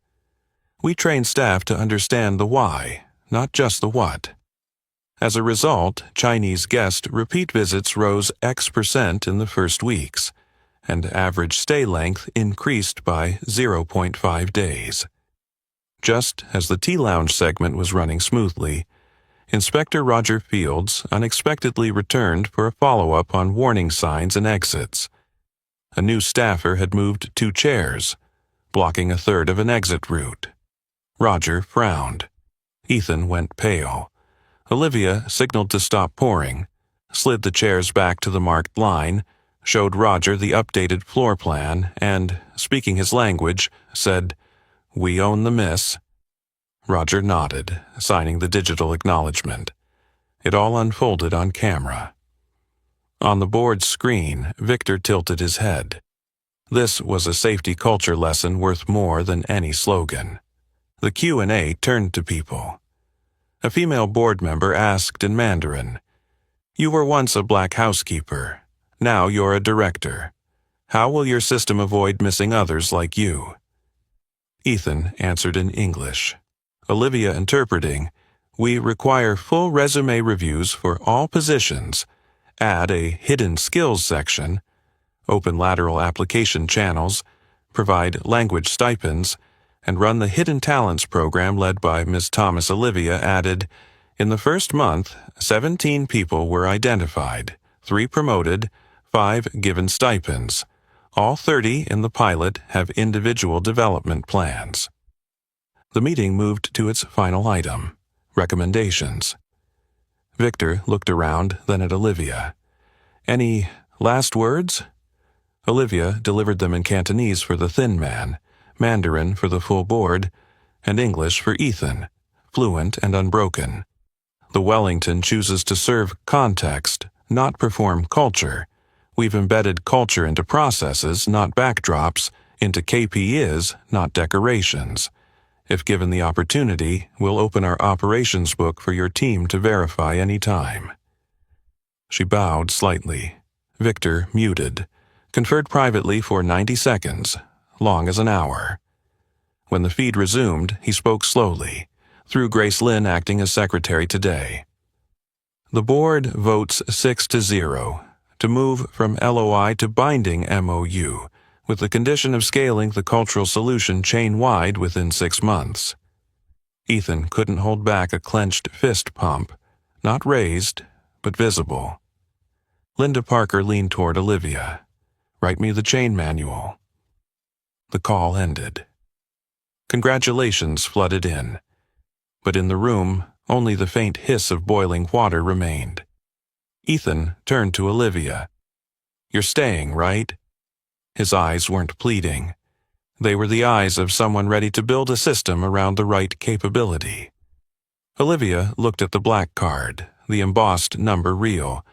We train staff to understand the why, not just the what. As a result, Chinese guest repeat visits rose X% in the first weeks, and average stay length increased by 0.5 days. Just as the Tea Lounge segment was running smoothly, Inspector Roger Fields unexpectedly returned for a follow-up on warning signs and exits. A new staffer had moved 2 chairs, blocking a third of an exit route. Roger frowned. Ethan went pale. Olivia signaled to stop pouring, slid the chairs back to the marked line, showed Roger the updated floor plan, and, speaking his language, said, We own the miss. Roger nodded, signing the digital acknowledgement. It all unfolded on camera. On the board's screen, Victor tilted his head. This was a safety culture lesson worth more than any slogan. The Q&A turned to people. A female board member asked in Mandarin, "You were once a black housekeeper. Now you're a director. How will your system avoid missing others like you?" Ethan answered in English. Olivia interpreting, "We require full resume reviews for all positions, add a hidden skills section, open lateral application channels, provide language stipends, and run the Hidden Talents program led by Ms. Thomas." Olivia added, "In the first month, 17 people were identified, 3 promoted, 5 given stipends. All 30 in the pilot have individual development plans." The meeting moved to its final item, recommendations. Victor looked around, then at Olivia. "Any last words?" Olivia delivered them in Cantonese for the thin man, Mandarin for the full board, and English for Ethan, fluent and unbroken. The Wellington chooses to serve context, not perform culture. We've embedded culture into processes, not backdrops, into KPIs, not decorations. If given the opportunity, we'll open our operations book for your team to verify any time. She bowed slightly. Victor muted, conferred privately for 90 seconds, long as an hour. When the feed resumed, he spoke slowly, through Grace Lynn acting as secretary today. The board votes 6-0 to move from LOI to binding MOU, with the condition of scaling the cultural solution chain-wide within 6 months. Ethan couldn't hold back a clenched fist pump, not raised, but visible. Linda Parker leaned toward Olivia. "Write me the chain manual." The call ended. Congratulations flooded in, but in the room, only the faint hiss of boiling water remained. Ethan turned to Olivia. "You're staying, right?" His eyes weren't pleading. They were the eyes of someone ready to build a system around the right capability. Olivia looked at the black card, the embossed number reel,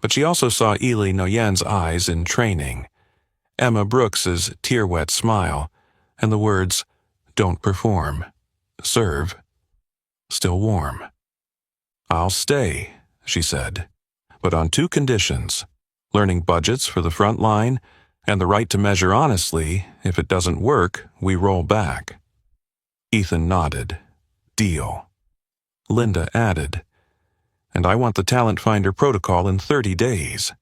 but she also saw Ely Nguyen's eyes in training, Emma Brooks's tear-wet smile, and the words, "Don't perform. Serve." Still warm. "I'll stay," she said, "but on 2 conditions: learning budgets for the front line, and the right to measure honestly. If it doesn't work, we roll back." Ethan nodded. "Deal." Linda added, "And I want the Talent Finder protocol in 30 days.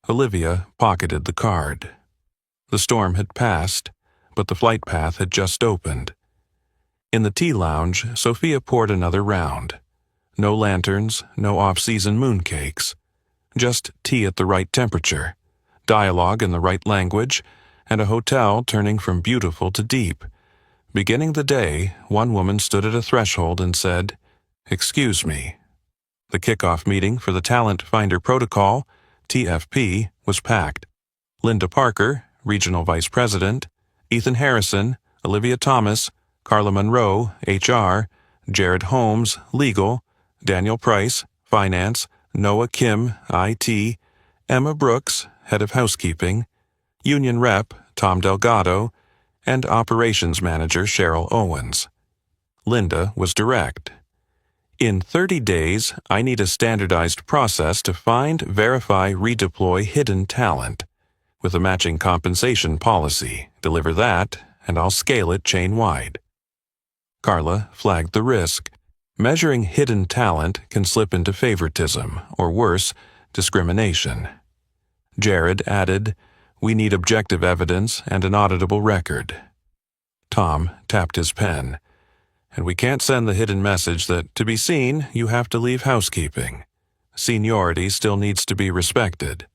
Olivia pocketed the card. The storm had passed, but the flight path had just opened. In the tea lounge, Sophia poured another round. No lanterns, no off-season mooncakes. Just tea at the right temperature, dialogue in the right language, and a hotel turning from beautiful to deep. Beginning the day, one woman stood at a threshold and said, "Excuse me." The kickoff meeting for the Talent Finder Protocol, TFP, was packed. Linda Parker, Regional Vice President, Ethan Harrison, Olivia Thomas, Carla Monroe, HR, Jared Holmes, Legal, Daniel Price, Finance, Noah Kim, IT, Emma Brooks, Head of Housekeeping, Union Rep, Tom Delgado, and Operations Manager Cheryl Owens. Linda was direct. "In 30 days, I need a standardized process to find, verify, redeploy hidden talent. With a matching compensation policy, deliver that, and I'll scale it chain-wide." Carla flagged the risk. Measuring hidden talent can slip into favoritism, or worse, discrimination. Jared added, "We need objective evidence and an auditable record." Tom tapped his pen. "And we can't send the hidden message that, to be seen, you have to leave housekeeping. Seniority still needs to be respected."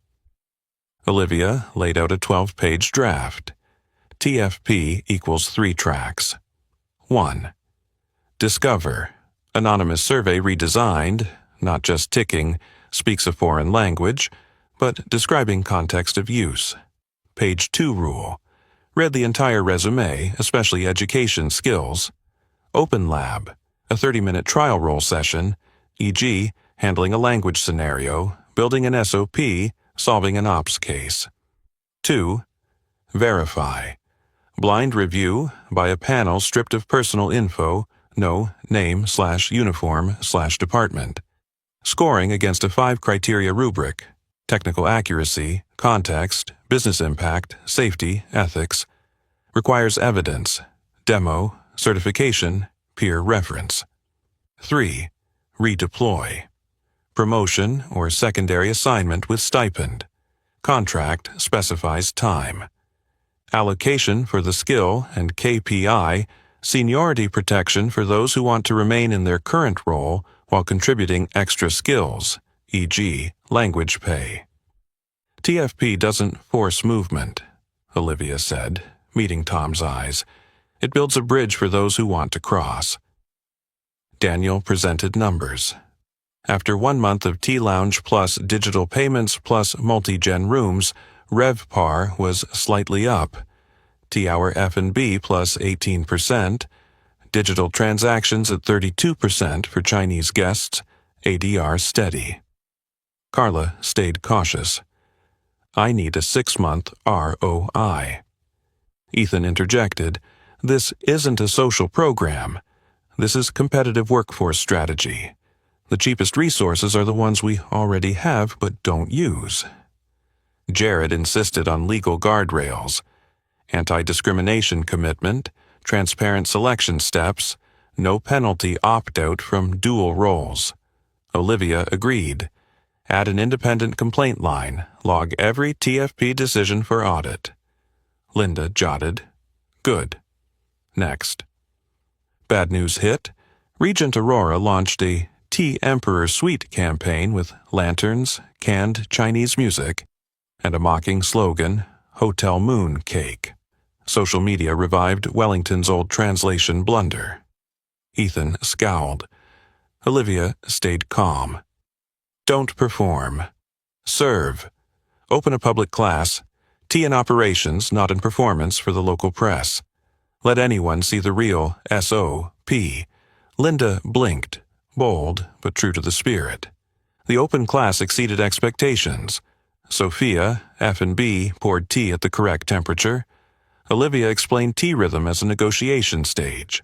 Olivia laid out a 12-page draft. TFP equals 3 tracks. 1. Discover. Anonymous survey redesigned, not just ticking, speaks a foreign language, but describing context of use. Page 2 rule. Read the entire resume, especially education skills. Open Lab. A 30-minute trial roll session, e.g., handling a language scenario, building an SOP, solving an ops case. 2. Verify. Blind review by a panel stripped of personal info, no name/uniform/department. Scoring against a 5-criteria rubric: technical accuracy, context, business impact, safety, ethics. Requires evidence, demo, certification, peer reference. 3. Redeploy. Promotion or secondary assignment with stipend. Contract specifies time. Allocation for the skill and KPI, seniority protection for those who want to remain in their current role while contributing extra skills, e.g., language pay. TFP doesn't force movement, Olivia said, meeting Tom's eyes. It builds a bridge for those who want to cross. Daniel presented numbers. After 1 month of T-Lounge plus digital payments plus multi-gen rooms, RevPAR was slightly up. T-Hour F&B plus 18%, digital transactions at 32% for Chinese guests, ADR steady. Carla stayed cautious. I need a 6-month ROI. Ethan interjected, This isn't a social program. This is competitive workforce strategy. The cheapest resources are the ones we already have but don't use. Jared insisted on legal guardrails, anti-discrimination commitment, transparent selection steps, no penalty opt-out from dual roles. Olivia agreed. Add an independent complaint line, log every TFP decision for audit. Linda jotted. Good. Next. Bad news hit. Regent Aurora launched a Tea Emperor Suite campaign with lanterns, canned Chinese music, and a mocking slogan, Hotel Moon Cake. Social media revived Wellington's old translation blunder. Ethan scowled. Olivia stayed calm. Don't perform. Serve. Open a public class. Tea in operations, not in performance for the local press. Let anyone see the real SOP. Linda blinked, bold but true to the spirit. The open class exceeded expectations. Sophia, F&B, poured tea at the correct temperature. Olivia explained tea rhythm as a negotiation stage.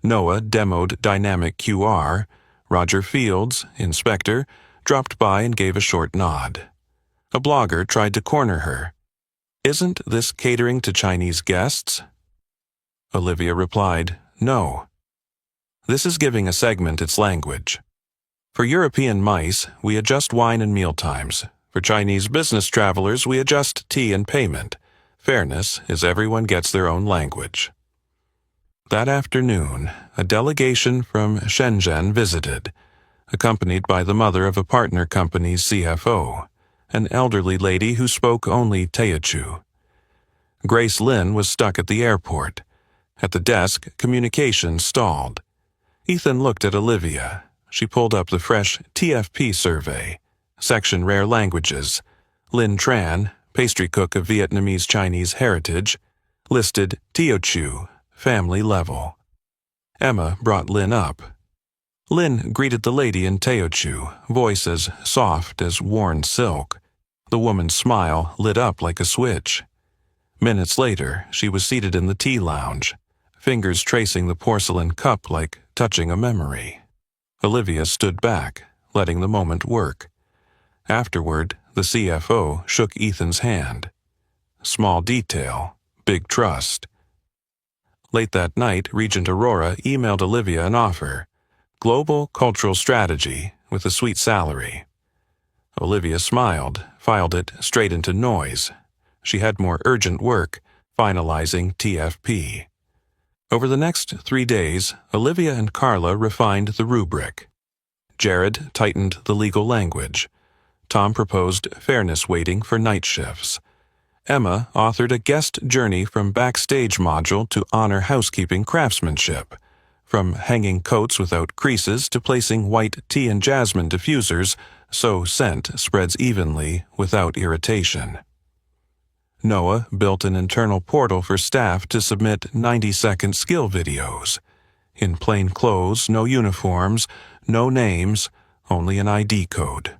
Noah demoed dynamic QR. Roger Fields, inspector, dropped by and gave a short nod. A blogger tried to corner her. Isn't this catering to Chinese guests? Olivia replied, No. This is giving a segment its language. For European mice, we adjust wine and mealtimes. For Chinese business travelers, we adjust tea and payment. Fairness is everyone gets their own language. That afternoon, a delegation from Shenzhen visited, accompanied by the mother of a partner company's CFO, an elderly lady who spoke only Teochew. Grace Lynn was stuck at the airport. At the desk, communication stalled. Ethan looked at Olivia. She pulled up the fresh TFP survey. Section Rare Languages. Lin Tran, pastry cook of Vietnamese Chinese heritage, listed Teochew, family level. Emma brought Lin up. Lin greeted the lady in Teochew, voice as soft as worn silk. The woman's smile lit up like a switch. Minutes later, she was seated in the tea lounge, fingers tracing the porcelain cup like touching a memory. Olivia stood back, letting the moment work. Afterward, the CFO shook Ethan's hand. Small detail, big trust. Late that night, Regent Aurora emailed Olivia an offer. Global Cultural Strategy with a sweet salary. Olivia smiled, filed it straight into noise. She had more urgent work, finalizing TFP. Over the next 3 days, Olivia and Carla refined the rubric. Jared tightened the legal language. Tom proposed fairness weighting for night shifts. Emma authored a guest journey from backstage module to honor housekeeping craftsmanship, from hanging coats without creases to placing white tea and jasmine diffusers so scent spreads evenly without irritation. Noah built an internal portal for staff to submit 90-second skill videos. In plain clothes, no uniforms, no names, only an ID code.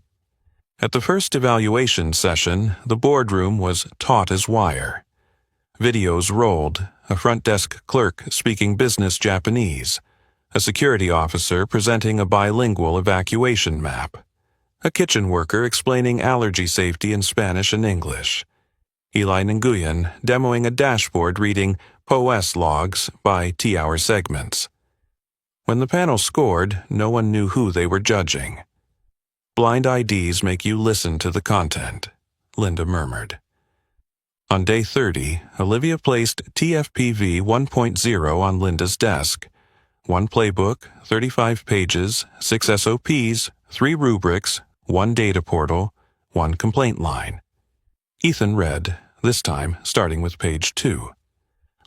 At the first evaluation session, the boardroom was taut as wire. Videos rolled, a front desk clerk speaking business Japanese, a security officer presenting a bilingual evacuation map, a kitchen worker explaining allergy safety in Spanish and English, Eli Nguyen demoing a dashboard reading POS logs by T-hour segments. When the panel scored, no one knew who they were judging. Blind IDs make you listen to the content, Linda murmured. On day 30, Olivia placed TFPV 1.0 on Linda's desk. 1 playbook, 35 pages, 6 SOPs, 3 rubrics, 1 data portal, 1 complaint line. Ethan read, this time starting with page 2.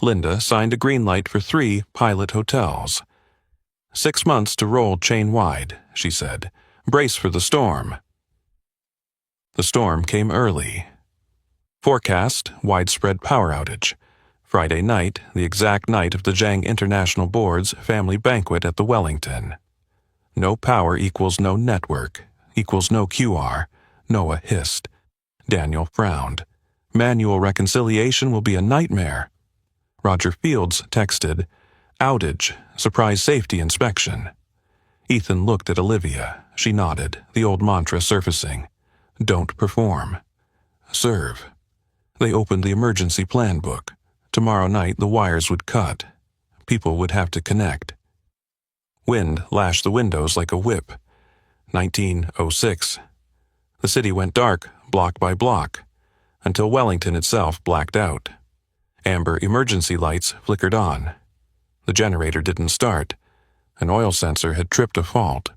Linda signed a green light for 3 pilot hotels. 6 months to roll chain-wide, she said. Brace for the storm. The storm came early. Forecast, widespread power outage. Friday night, the exact night of the Zhang International Board's family banquet at the Wellington. No power equals no network, equals no QR, Noah hissed. Daniel frowned. Manual reconciliation will be a nightmare. Roger Fields texted, outage, surprise safety inspection. Ethan looked at Olivia. She nodded, the old mantra surfacing. Don't perform. Serve. They opened the emergency plan book. Tomorrow night the wires would cut. People would have to connect. Wind lashed the windows like a whip. 1906. The city went dark, block by block, until Wellington itself blacked out. Amber emergency lights flickered on. The generator didn't start. An oil sensor had tripped a fault.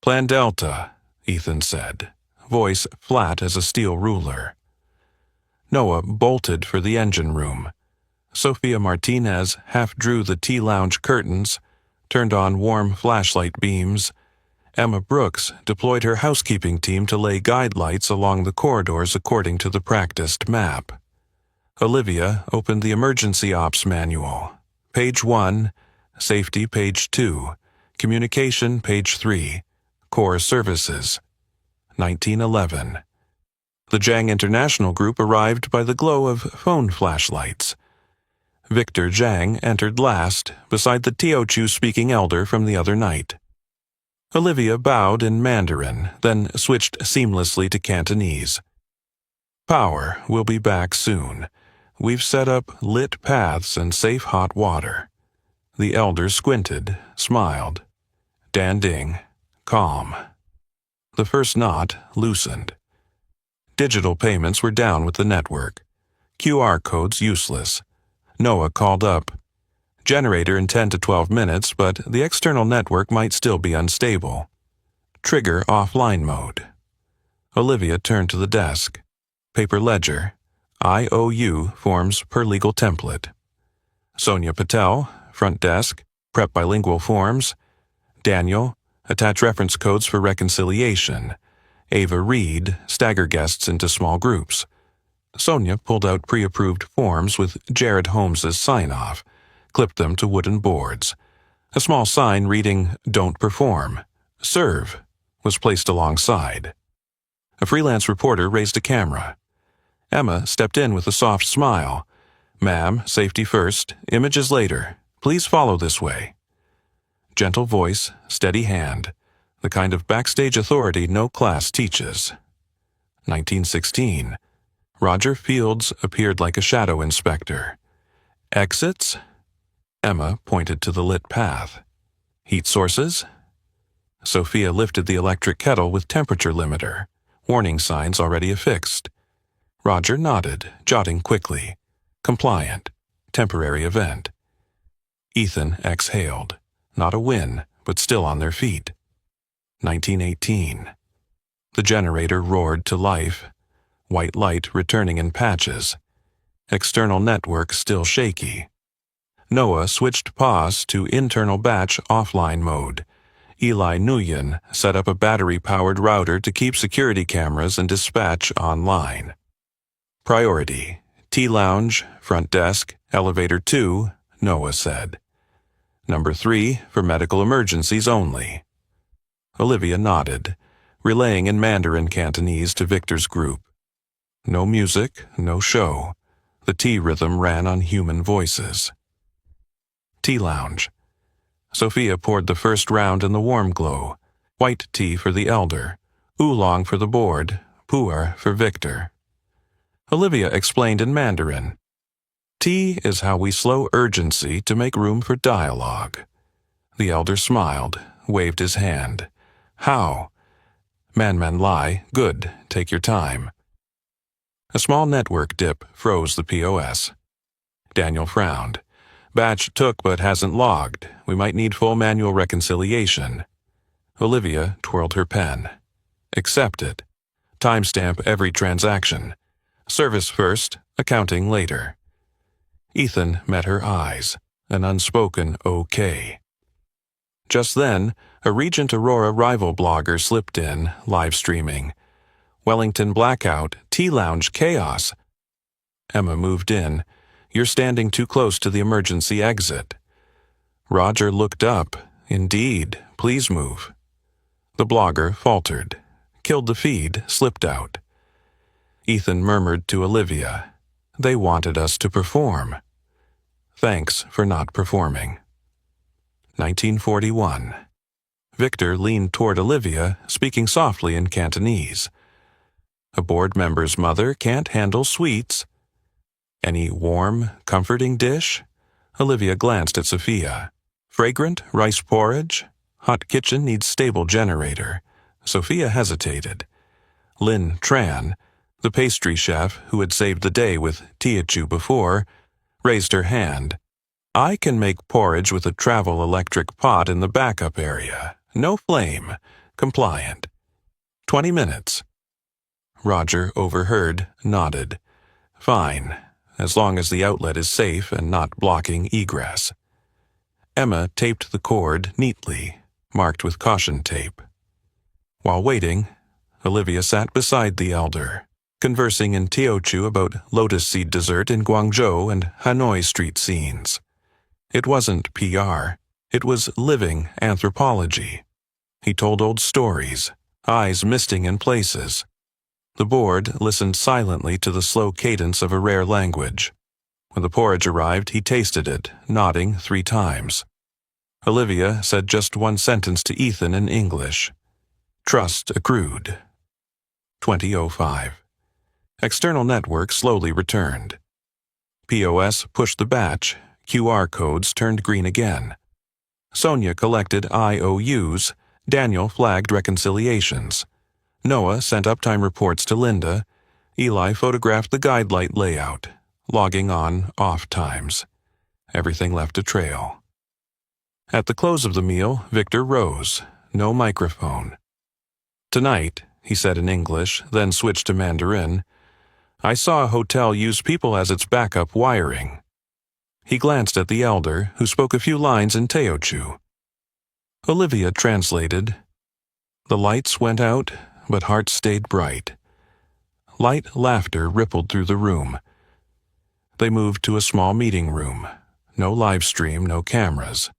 Plan Delta, Ethan said, voice flat as a steel ruler. Noah bolted for the engine room. Sophia Martinez half drew the tea lounge curtains, turned on warm flashlight beams. Emma Brooks deployed her housekeeping team to lay guide lights along the corridors according to the practiced map. Olivia opened the emergency ops manual. Page 1, safety page 2, communication page 3, core services. 1911. The Zhang International Group arrived by the glow of phone flashlights. Victor Zhang entered last, beside the Teochew-speaking elder from the other night. Olivia bowed in Mandarin, then switched seamlessly to Cantonese. Power will be back soon. We've set up lit paths and safe hot water. The elder squinted, smiled. Danding, calm. The first knot loosened. Digital payments were down with the network. QR codes useless. Noah called up. Generator in 10 to 12 minutes, but the external network might still be unstable. Trigger offline mode. Olivia turned to the desk. Paper ledger. IOU forms per legal template. Sonia Patel, front desk, prep bilingual forms. Daniel, attach reference codes for reconciliation. Ava Reed, stagger guests into small groups. Sonia pulled out pre-approved forms with Jared Holmes's sign-off, clipped them to wooden boards. A small sign reading, Don't Perform. Serve, was placed alongside. A freelance reporter raised a camera. Emma stepped in with a soft smile. Ma'am, safety first, images later. Please follow this way. Gentle voice, steady hand. The kind of backstage authority no class teaches. 1916. Roger Fields appeared like a shadow inspector. Exits? Emma pointed to the lit path. Heat sources? Sophia lifted the electric kettle with temperature limiter, warning signs already affixed. Roger nodded, jotting quickly. Compliant. Temporary event. Ethan exhaled. Not a win, but still on their feet. 1918. The generator roared to life. White light returning in patches. External network still shaky. Noah switched POS to internal batch offline mode. Eli Nguyen set up a battery-powered router to keep security cameras and dispatch online. Priority: Tea Lounge, Front Desk, Elevator 2, Noah said. Number 3 for medical emergencies only. Olivia nodded. relaying in Mandarin Cantonese to Victor's group. No music, no show. The tea rhythm ran on human voices. Tea lounge. Sophia poured the first round in the warm glow. White tea for the elder, oolong for the board, pu'er for Victor. Olivia explained in Mandarin. Tea is how we slow urgency to make room for dialogue. The elder smiled, waved his hand. How? Man lie, good, take your time. A small network dip froze the POS. Daniel frowned. Batch took but hasn't logged. We might need full manual reconciliation. Olivia twirled her pen. Accepted. Timestamp every transaction. Service first, accounting later. Ethan met her eyes, an unspoken okay. Just then, a Regent Aurora rival blogger slipped in, live streaming. Wellington blackout, tea lounge chaos. Emma moved in. You're standing too close to the emergency exit. Roger looked up. Indeed, please move. The blogger faltered, killed the feed, slipped out. Ethan murmured to Olivia. They wanted us to perform. Thanks for not performing. 1941. Victor leaned toward Olivia, speaking softly in Cantonese. A board member's mother can't handle sweets. Any warm, comforting dish? Olivia glanced at Sophia. Fragrant rice porridge? Hot kitchen needs stable generator. Sophia hesitated. Lin Tran, the pastry chef who had saved the day with Teochew before, raised her hand. I can make porridge with a travel electric pot in the backup area. No flame. Compliant. 20 minutes. Roger overheard, nodded. Fine, as long as the outlet is safe and not blocking egress. Emma taped the cord neatly, marked with caution tape. While waiting, Olivia sat beside the elder, conversing in Teochew about lotus seed dessert in Guangzhou and Hanoi street scenes. It wasn't PR. It was living anthropology. He told old stories, eyes misting in places. The board listened silently to the slow cadence of a rare language. When the porridge arrived, he tasted it, nodding 3 times. Olivia said just one sentence to Ethan in English. Trust accrued. 20:05. External network slowly returned. POS pushed the batch. QR codes turned green again. Sonia collected IOUs. Daniel flagged reconciliations. Noah sent uptime reports to Linda. Eli photographed the guide light layout, logging on off times. Everything left a trail. At the close of the meal, Victor rose. No microphone. Tonight, he said in English, then switched to Mandarin, I saw a hotel use people as its backup wiring. He glanced at the elder, who spoke a few lines in Teochew. Olivia translated. The lights went out, but hearts stayed bright. Light laughter rippled through the room. They moved to a small meeting room. No live stream, no cameras.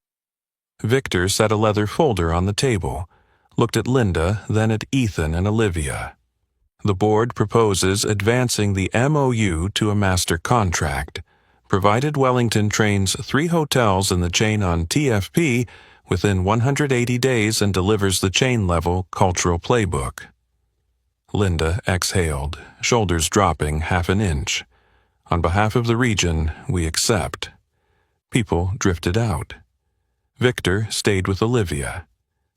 Victor set a leather folder on the table, looked at Linda, then at Ethan and Olivia. The board proposes advancing the MOU to a master contract, provided Wellington trains 3 hotels in the chain on TFP within 180 days and delivers the chain-level cultural playbook. Linda exhaled, shoulders dropping half an inch. On behalf of the region, we accept. People drifted out. Victor stayed with Olivia.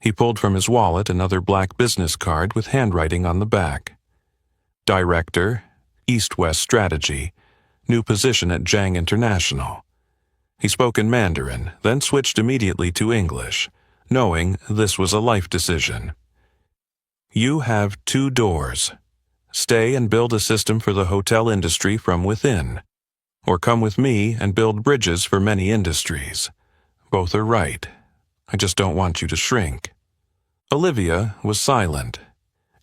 He pulled from his wallet another black business card with handwriting on the back. Director, East-West Strategy, new position at Zhang International. He spoke in Mandarin, then switched immediately to English, knowing this was a life decision. You have 2 doors. Stay and build a system for the hotel industry from within, or come with me and build bridges for many industries. Both are right. I just don't want you to shrink. Olivia was silent.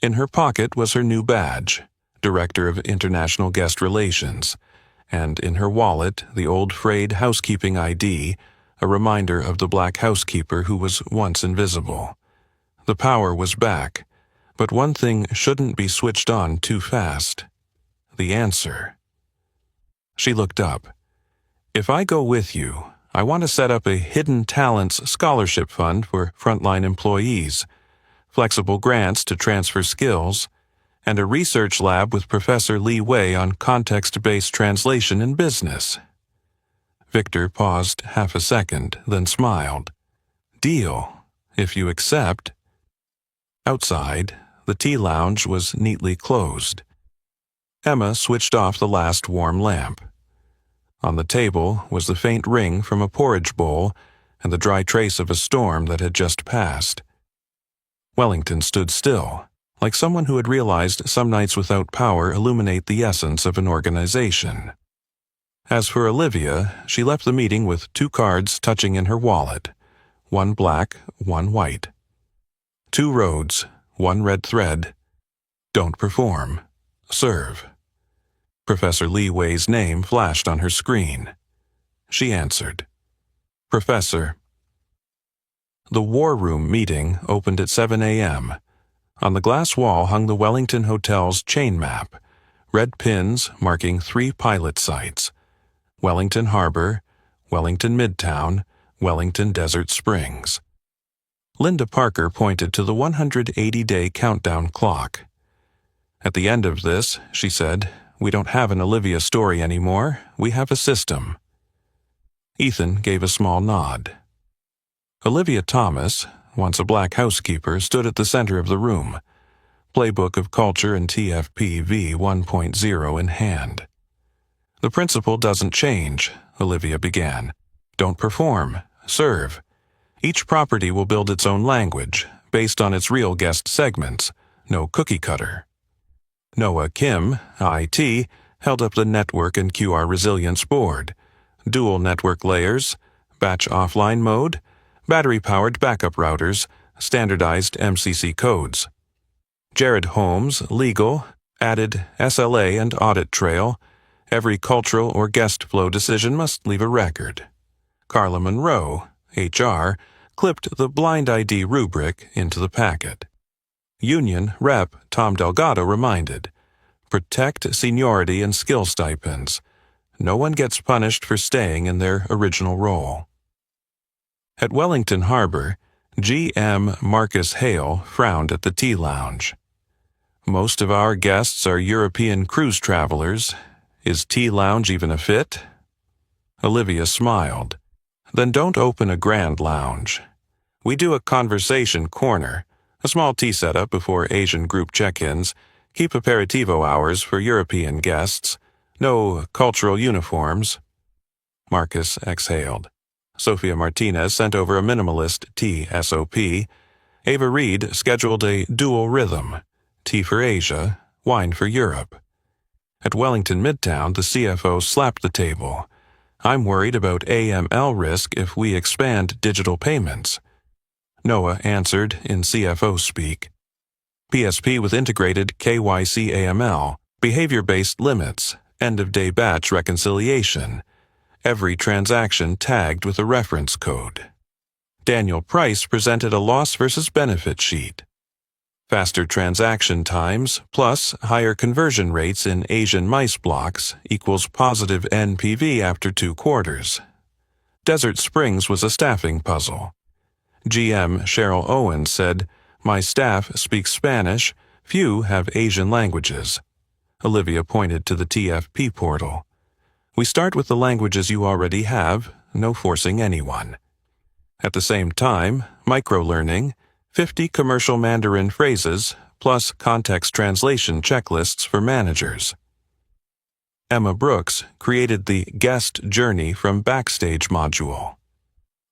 In her pocket was her new badge, Director of International Guest Relations, and in her wallet the old frayed housekeeping ID, a reminder of the black housekeeper who was once invisible. The power was back, But one thing shouldn't be switched on too fast. The answer. She looked up. If I go with you, I want to set up a Hidden Talents Scholarship Fund for frontline employees, flexible grants to transfer skills, and a research lab with Professor Li Wei on context-based translation in business. Victor paused half a second, then smiled. Deal, if you accept. Outside, the tea lounge was neatly closed. Emma switched off the last warm lamp. On the table was the faint ring from a porridge bowl and the dry trace of a storm that had just passed. Wellington stood still, like someone who had realized some nights without power illuminate the essence of an organization. As for Olivia, she left the meeting with 2 cards touching in her wallet, 1 black, 1 white. 2 roads, 1 red thread. Don't perform. Serve. Professor Li Wei's name flashed on her screen. She answered. Professor. The War Room meeting opened at 7 a.m. On the glass wall hung the Wellington Hotel's chain map, red pins marking 3 pilot sites: Wellington Harbor, Wellington Midtown, Wellington Desert Springs. Linda Parker pointed to the 180-day countdown clock. At the end of this, she said, we don't have an Olivia story anymore, we have a system. Ethan gave a small nod. Olivia Thomas, once a black housekeeper, stood at the center of the room, Playbook of Culture and TFPV 1.0 in hand. The principle doesn't change, Olivia began. Don't perform, serve. Each property will build its own language, based on its real guest segments, no cookie cutter. Noah Kim, IT, held up the network and QR resilience board, dual network layers, batch offline mode, battery-powered backup routers, standardized MCC codes. Jared Holmes, legal, added SLA and audit trail. Every cultural or guest flow decision must leave a record. Carla Monroe, HR, clipped the blind ID rubric into the packet. Union Rep. Tom Delgado reminded, protect seniority and skill stipends. No one gets punished for staying in their original role. At Wellington Harbor, GM Marcus Hale frowned at the tea lounge. Most of our guests are European cruise travelers. Is tea lounge even a fit? Olivia smiled. Then don't open a grand lounge. We do a conversation corner, a small tea setup before Asian group check-ins, keep aperitivo hours for European guests, no cultural uniforms. Marcus exhaled. Sophia Martinez sent over a minimalist tea SOP. Ava Reed scheduled a dual rhythm, tea for Asia, wine for Europe. At Wellington Midtown, the CFO slapped the table. I'm worried about AML risk if we expand digital payments. Noah answered in CFO speak. PSP with integrated KYC AML, behavior-based limits, end-of-day batch reconciliation. Every transaction tagged with a reference code. Daniel Price presented a loss versus benefit sheet. Faster transaction times plus higher conversion rates in Asian mice blocks equals positive NPV after 2 quarters. Desert Springs was a staffing puzzle. GM Cheryl Owens said, my staff speaks Spanish, few have Asian languages. Olivia pointed to the TFP portal. We start with the languages you already have, no forcing anyone. At the same time, micro-learning, 50 commercial Mandarin phrases, plus context translation checklists for managers. Emma Brooks created the Guest Journey from Backstage module.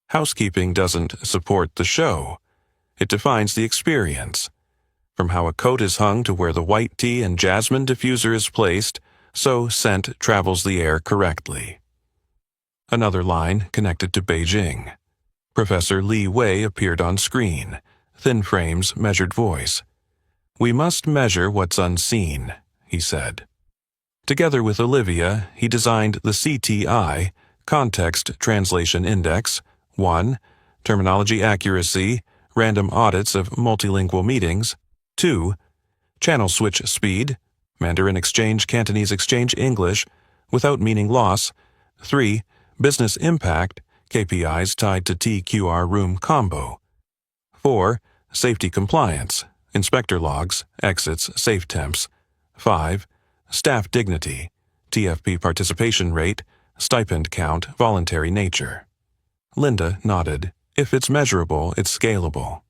Housekeeping doesn't support the show. It defines the experience. From how a coat is hung to where the white tea and jasmine diffuser is placed, so scent travels the air correctly. Another line connected to Beijing. Professor Li Wei appeared on screen. Thin frames, measured voice. We must measure what's unseen, he said. Together with Olivia, he designed the CTI, Context Translation Index, 1, Terminology Accuracy, Random Audits of Multilingual Meetings, 2. Channel switch speed, Mandarin Exchange, Cantonese Exchange, English, without meaning loss. 3. Business impact, KPIs tied to TQR room combo. 4. Safety compliance, inspector logs, exits, safe temps. 5. Staff dignity, TFP participation rate, stipend count, voluntary nature. Linda nodded. If it's measurable, it's scalable.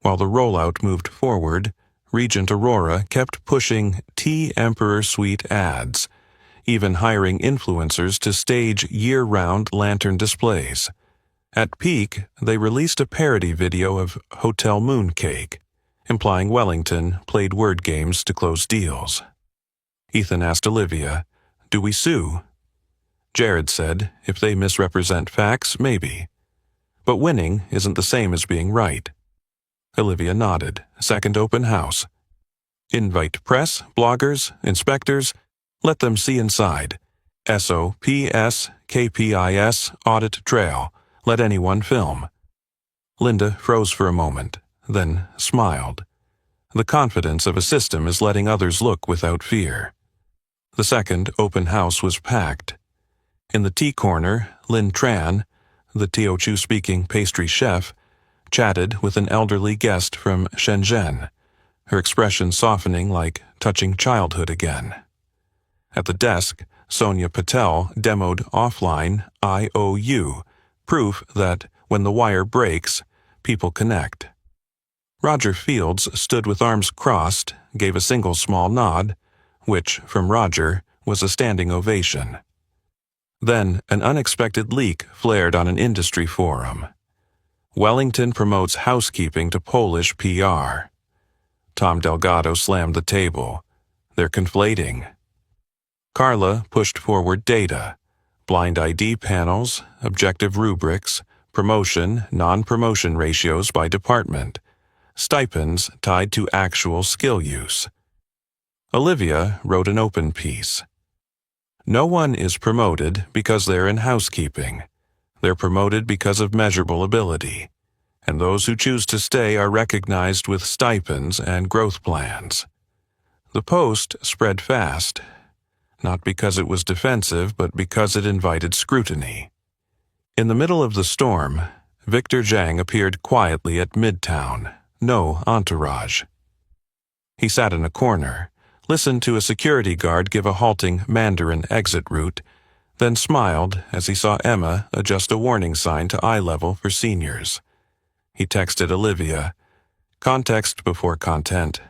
While the rollout moved forward, Regent Aurora kept pushing Tea Emperor Suite ads, even hiring influencers to stage year-round lantern displays. At peak, they released a parody video of Hotel Mooncake, implying Wellington played word games to close deals. Ethan asked Olivia, "Do we sue?" Jared said, "If they misrepresent facts, maybe. But winning isn't the same as being right." Olivia nodded. Second open house. Invite press, bloggers, inspectors. Let them see inside. SOPS, KPIS, audit trail. Let anyone film. Linda froze for a moment, then smiled. The confidence of a system is letting others look without fear. The second open house was packed. In the tea corner, Lin Tran, the Teochew-speaking pastry chef, chatted with an elderly guest from Shenzhen, her expression softening like touching childhood again. At the desk, Sonia Patel demoed offline IOU, proof that when the wire breaks, people connect. Roger Fields stood with arms crossed, gave a single small nod, which, from Roger, was a standing ovation. Then an unexpected leak flared on an industry forum. Wellington promotes housekeeping to Polish PR. Tom Delgado slammed the table. They're conflating. Carla pushed forward data, blind ID panels, objective rubrics, promotion, non-promotion ratios by department, stipends tied to actual skill use. Olivia wrote an open piece. No one is promoted because they're in housekeeping. They're promoted because of measurable ability, and those who choose to stay are recognized with stipends and growth plans. The post spread fast, not because it was defensive, but because it invited scrutiny. In the middle of the storm, Victor Zhang appeared quietly at Midtown, no entourage. He sat in a corner, listened to a security guard give a halting Mandarin exit route, then smiled as he saw Emma adjust a warning sign to eye level for seniors. He texted Olivia, "Context before content.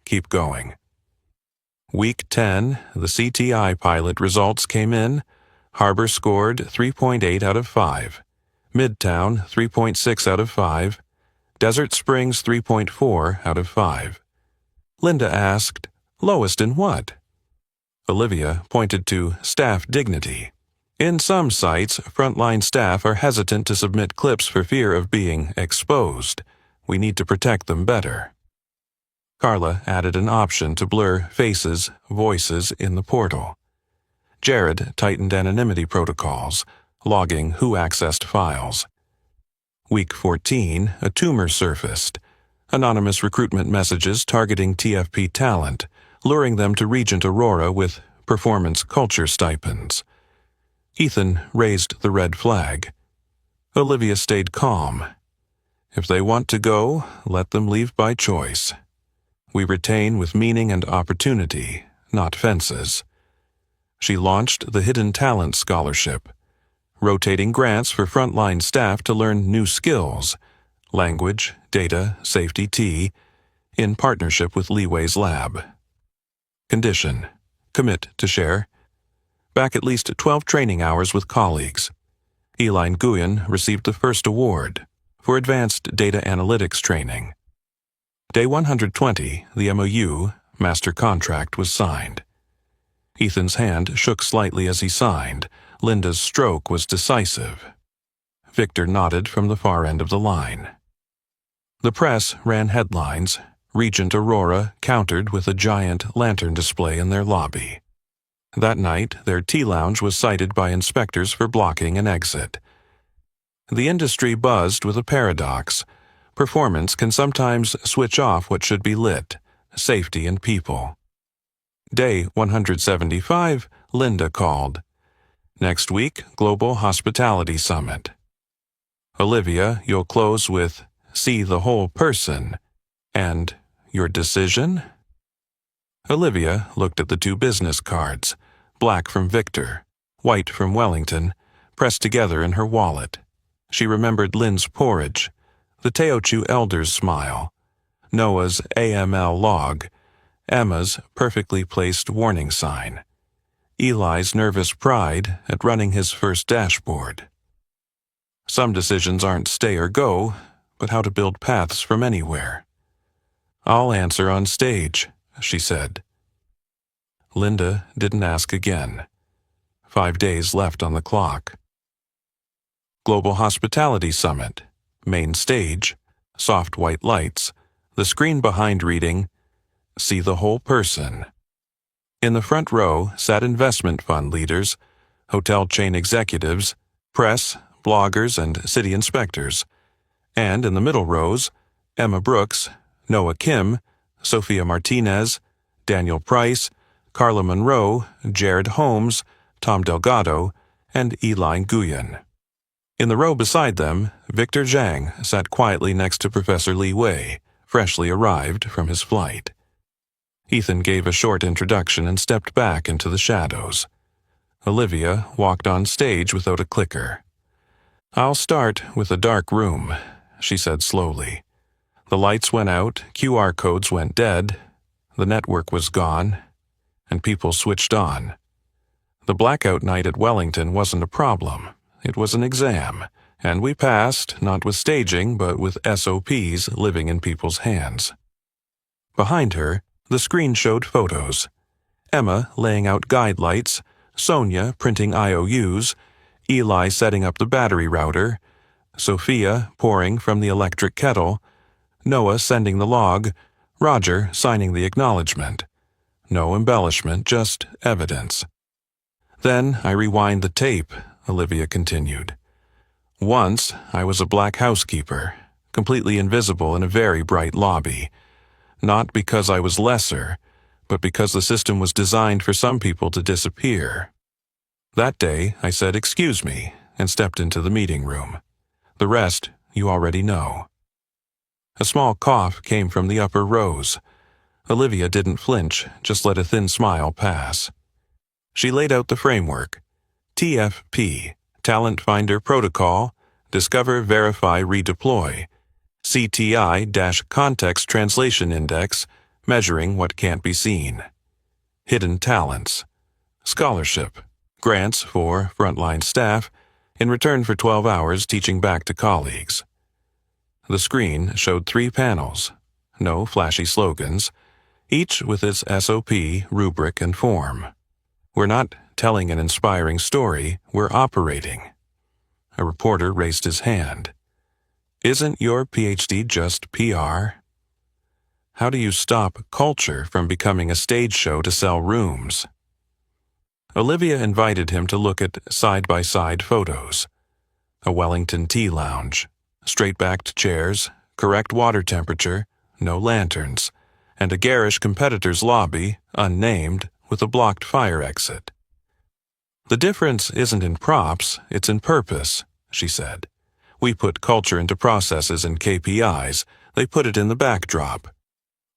Keep going." Week 10, the CTI pilot results came in. Harbor scored 3.8 out of 5. Midtown, 3.6 out of 5. Desert Springs, 3.4 out of 5. Linda asked, "Lowest in what?" Olivia pointed to staff dignity. In some sites, frontline staff are hesitant to submit clips for fear of being exposed. We need to protect them better. Carla added an option to blur faces, voices in the portal. Jared tightened anonymity protocols, logging who accessed files. Week 14, a tumor surfaced. Anonymous recruitment messages targeting TFP talent, luring them to Regent Aurora with performance culture stipends. Ethan raised the red flag. Olivia stayed calm. If they want to go, let them leave by choice. We retain with meaning and opportunity, not fences. She launched the Hidden Talent Scholarship, rotating grants for frontline staff to learn new skills, language, data, safety T, in partnership with Leeway's lab. Condition: commit to share. Back at least 12 training hours with colleagues. Eli Nguyen received the first award for advanced data analytics training. Day 120, the MOU, master contract, was signed. Ethan's hand shook slightly as he signed. Linda's stroke was decisive. Victor nodded from the far end of the line. The press ran headlines. Regent Aurora countered with a giant lantern display in their lobby. That night, their tea lounge was cited by inspectors for blocking an exit. The industry buzzed with a paradox. Performance can sometimes switch off what should be lit, safety and people. Day 175, Linda called. Next week, Global Hospitality Summit. Olivia, you'll close with "See the whole person" and "Your decision?" Olivia looked at the two business cards, black from Victor, white from Wellington, pressed together in her wallet. She remembered Lynn's porridge, the Teochew elder's smile, Noah's AML log, Emma's perfectly placed warning sign, Eli's nervous pride at running his first dashboard. Some decisions aren't stay or go, but how to build paths from anywhere. "I'll answer on stage," she said. Linda didn't ask again. 5 days left on the clock. Global Hospitality Summit, main stage, soft white lights, the screen behind reading, "See the whole person." In the front row sat investment fund leaders, hotel chain executives, press, bloggers, and city inspectors. And in the middle rows, Emma Brooks, Noah Kim, Sophia Martinez, Daniel Price, Carla Monroe, Jared Holmes, Tom Delgado, and Eli Nguyen. In the row beside them, Victor Zhang sat quietly next to Professor Li Wei, freshly arrived from his flight. Ethan gave a short introduction and stepped back into the shadows. Olivia walked on stage without a clicker. "I'll start with a dark room," she said slowly. The lights went out, QR codes went dead, the network was gone, and people switched on. The blackout night at Wellington wasn't a problem. It was an exam, and we passed, not with staging, but with SOPs living in people's hands. Behind her, the screen showed photos. Emma laying out guide lights, Sonia printing IOUs, Eli setting up the battery router, Sophia pouring from the electric kettle, Noah sending the log, Roger signing the acknowledgement. No embellishment, just evidence. "Then I rewind the tape," Olivia continued. "Once I was a black housekeeper, completely invisible in a very bright lobby. Not because I was lesser, but because the system was designed for some people to disappear. That day, I said, 'Excuse me,' and stepped into the meeting room. The rest you already know." A small cough came from the upper rows. Olivia didn't flinch, just let a thin smile pass. She laid out the framework. TFP, Talent Finder Protocol, Discover, Verify, Redeploy. CTI-Context Translation Index, measuring what can't be seen. Hidden talents. Scholarship, grants for frontline staff, in return for 12 hours teaching back to colleagues. The screen showed 3 panels, no flashy slogans, each with its SOP, rubric, and form. "We're not telling an inspiring story, we're operating." A reporter raised his hand. "Isn't your PhD just PR? How do you stop culture from becoming a stage show to sell rooms?" Olivia invited him to look at side-by-side photos. A Wellington tea lounge, straight-backed chairs, correct water temperature, no lanterns, and a garish competitor's lobby, unnamed, with a blocked fire exit. "The difference isn't in props, it's in purpose," she said. "We put culture into processes and KPIs, they put it in the backdrop.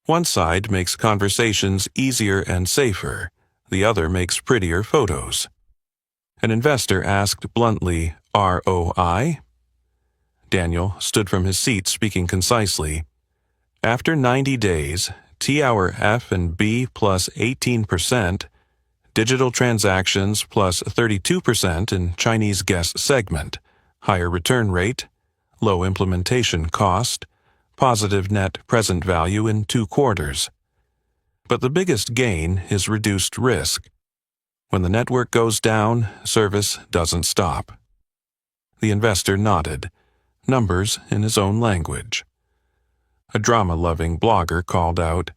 One side makes conversations easier and safer, the other makes prettier photos." An investor asked bluntly, "ROI?" Daniel stood from his seat speaking concisely. "After 90 days, T-hour F&B plus 18%, digital transactions plus 32% in Chinese guest segment, higher return rate, low implementation cost, positive net present value in 2 quarters. But the biggest gain is reduced risk. When the network goes down, service doesn't stop." The investor nodded, numbers in his own language. A drama-loving blogger called out,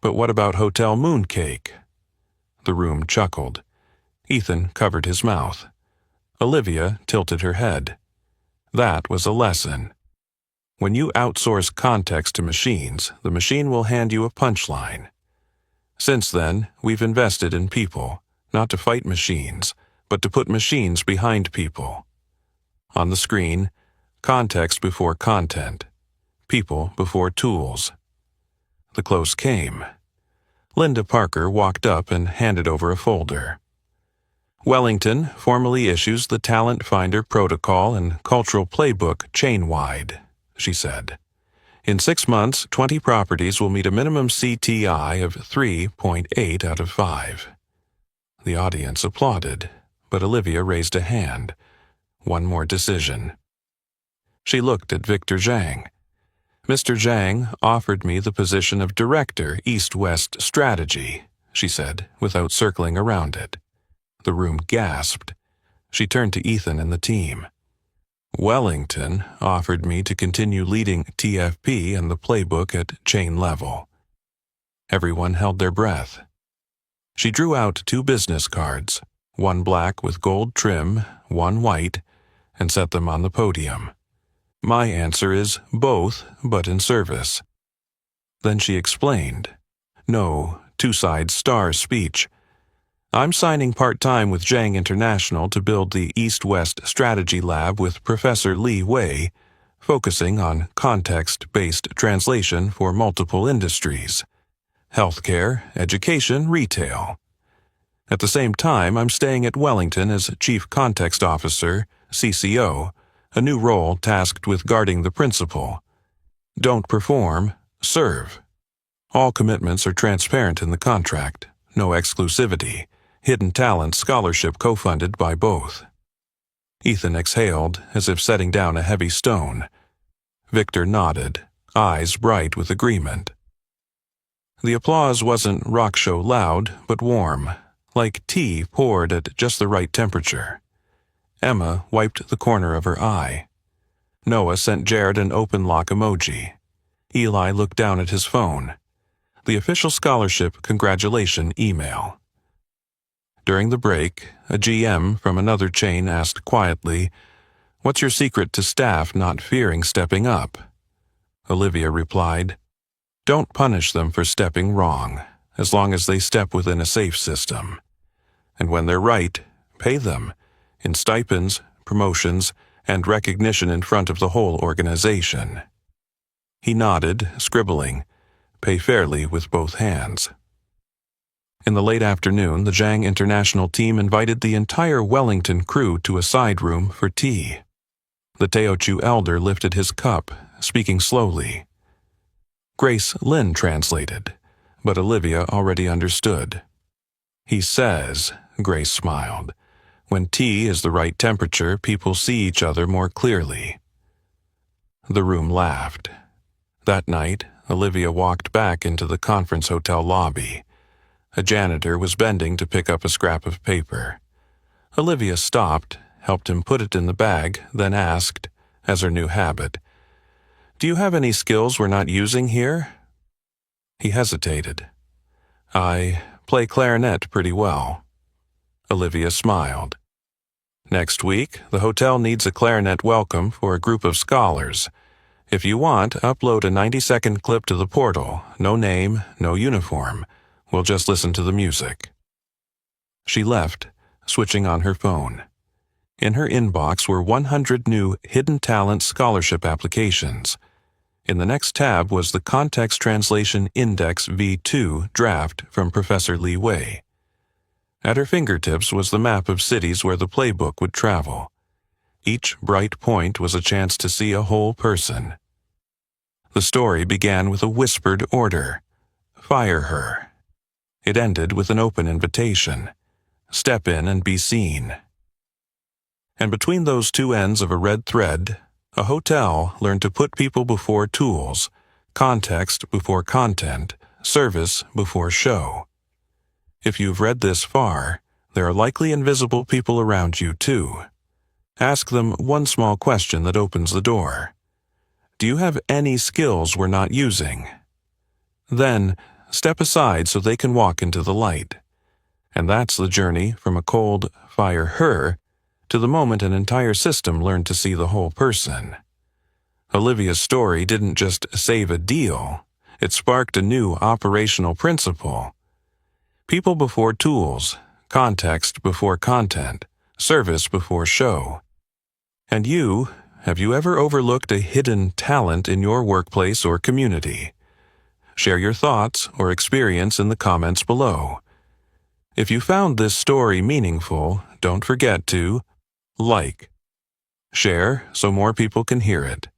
"But what about Hotel Mooncake?" The room chuckled. Ethan covered his mouth. Olivia tilted her head. That was a lesson. When you outsource context to machines, the machine will hand you a punchline. Since then, we've invested in people, not to fight machines, but to put machines behind people. On the screen, context before content, people before tools. The close came. Linda Parker walked up and handed over a folder. Wellington formally issues the Talent Finder Protocol and Cultural Playbook chain-wide, she said. In 6 months, 20 properties will meet a minimum CTI of 3.8 out of 5. The audience applauded, but Olivia raised a hand. One more decision. She looked at Victor Zhang. Mr. Zhang offered me the position of Director East-West Strategy, she said, without circling around it. The room gasped. She turned to Ethan and the team. Wellington offered me to continue leading TFP and the playbook at chain level. Everyone held their breath. She drew out 2 business cards, one black with gold trim, one white, and set them on the podium. My answer is both, but in service. Then she explained. No, 2-side star speech. I'm signing part-time with Zhang International to build the East-West Strategy Lab with Professor Li Wei, focusing on context-based translation for multiple industries: healthcare, education, retail. At the same time, I'm staying at Wellington as Chief Context Officer, CCO, a new role tasked with guarding the principal. Don't perform, serve. All commitments are transparent in the contract, no exclusivity. Hidden Talent Scholarship co-funded by both. Ethan exhaled, as if setting down a heavy stone. Victor nodded, eyes bright with agreement. The applause wasn't rock show loud, but warm, like tea poured at just the right temperature. Emma wiped the corner of her eye. Noah sent Jared an open lock emoji. Eli looked down at his phone. The official scholarship congratulation email. During the break, a GM from another chain asked quietly, "What's your secret to staff not fearing stepping up?" Olivia replied, "Don't punish them for stepping wrong, as long as they step within a safe system. And when they're right, pay them, in stipends, promotions, and recognition in front of the whole organization." He nodded, scribbling, "Pay fairly with both hands." In the late afternoon, the Zhang International team invited the entire Wellington crew to a side room for tea. The Teochew elder lifted his cup, speaking slowly. Grace Lynn translated, but Olivia already understood. "He says," Grace smiled, "when tea is the right temperature, people see each other more clearly." The room laughed. That night, Olivia walked back into the conference hotel lobby. A janitor was bending to pick up a scrap of paper. Olivia stopped, helped him put it in the bag, then asked, as her new habit, "Do you have any skills we're not using here?" He hesitated. "I play clarinet pretty well." Olivia smiled. "Next week, the hotel needs a clarinet welcome for a group of scholars. If you want, upload a 90-second clip to the portal, no name, no uniform. We'll just listen to the music." She left, switching on her phone. In her inbox were 100 new Hidden Talent Scholarship applications. In the next tab was the Context Translation Index V2 draft from Professor Li Wei. At her fingertips was the map of cities where the playbook would travel. Each bright point was a chance to see a whole person. The story began with a whispered order: "Fire her." It ended with an open invitation: "Step in and be seen." And between those two ends of a red thread, a hotel learned to put people before tools, context before content, service before show. If you've read this far, there are likely invisible people around you too. Ask them one small question that opens the door. Do you have any skills we're not using? Then, step aside so they can walk into the light. And that's the journey from a cold "fire her" to the moment an entire system learned to see the whole person. Olivia's story didn't just save a deal, it sparked a new operational principle. People before tools, context before content, service before show. And you, have you ever overlooked a hidden talent in your workplace or community? Share your thoughts or experience in the comments below. If you found this story meaningful, don't forget to like, share so more people can hear it,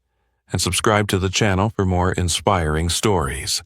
and subscribe to the channel for more inspiring stories.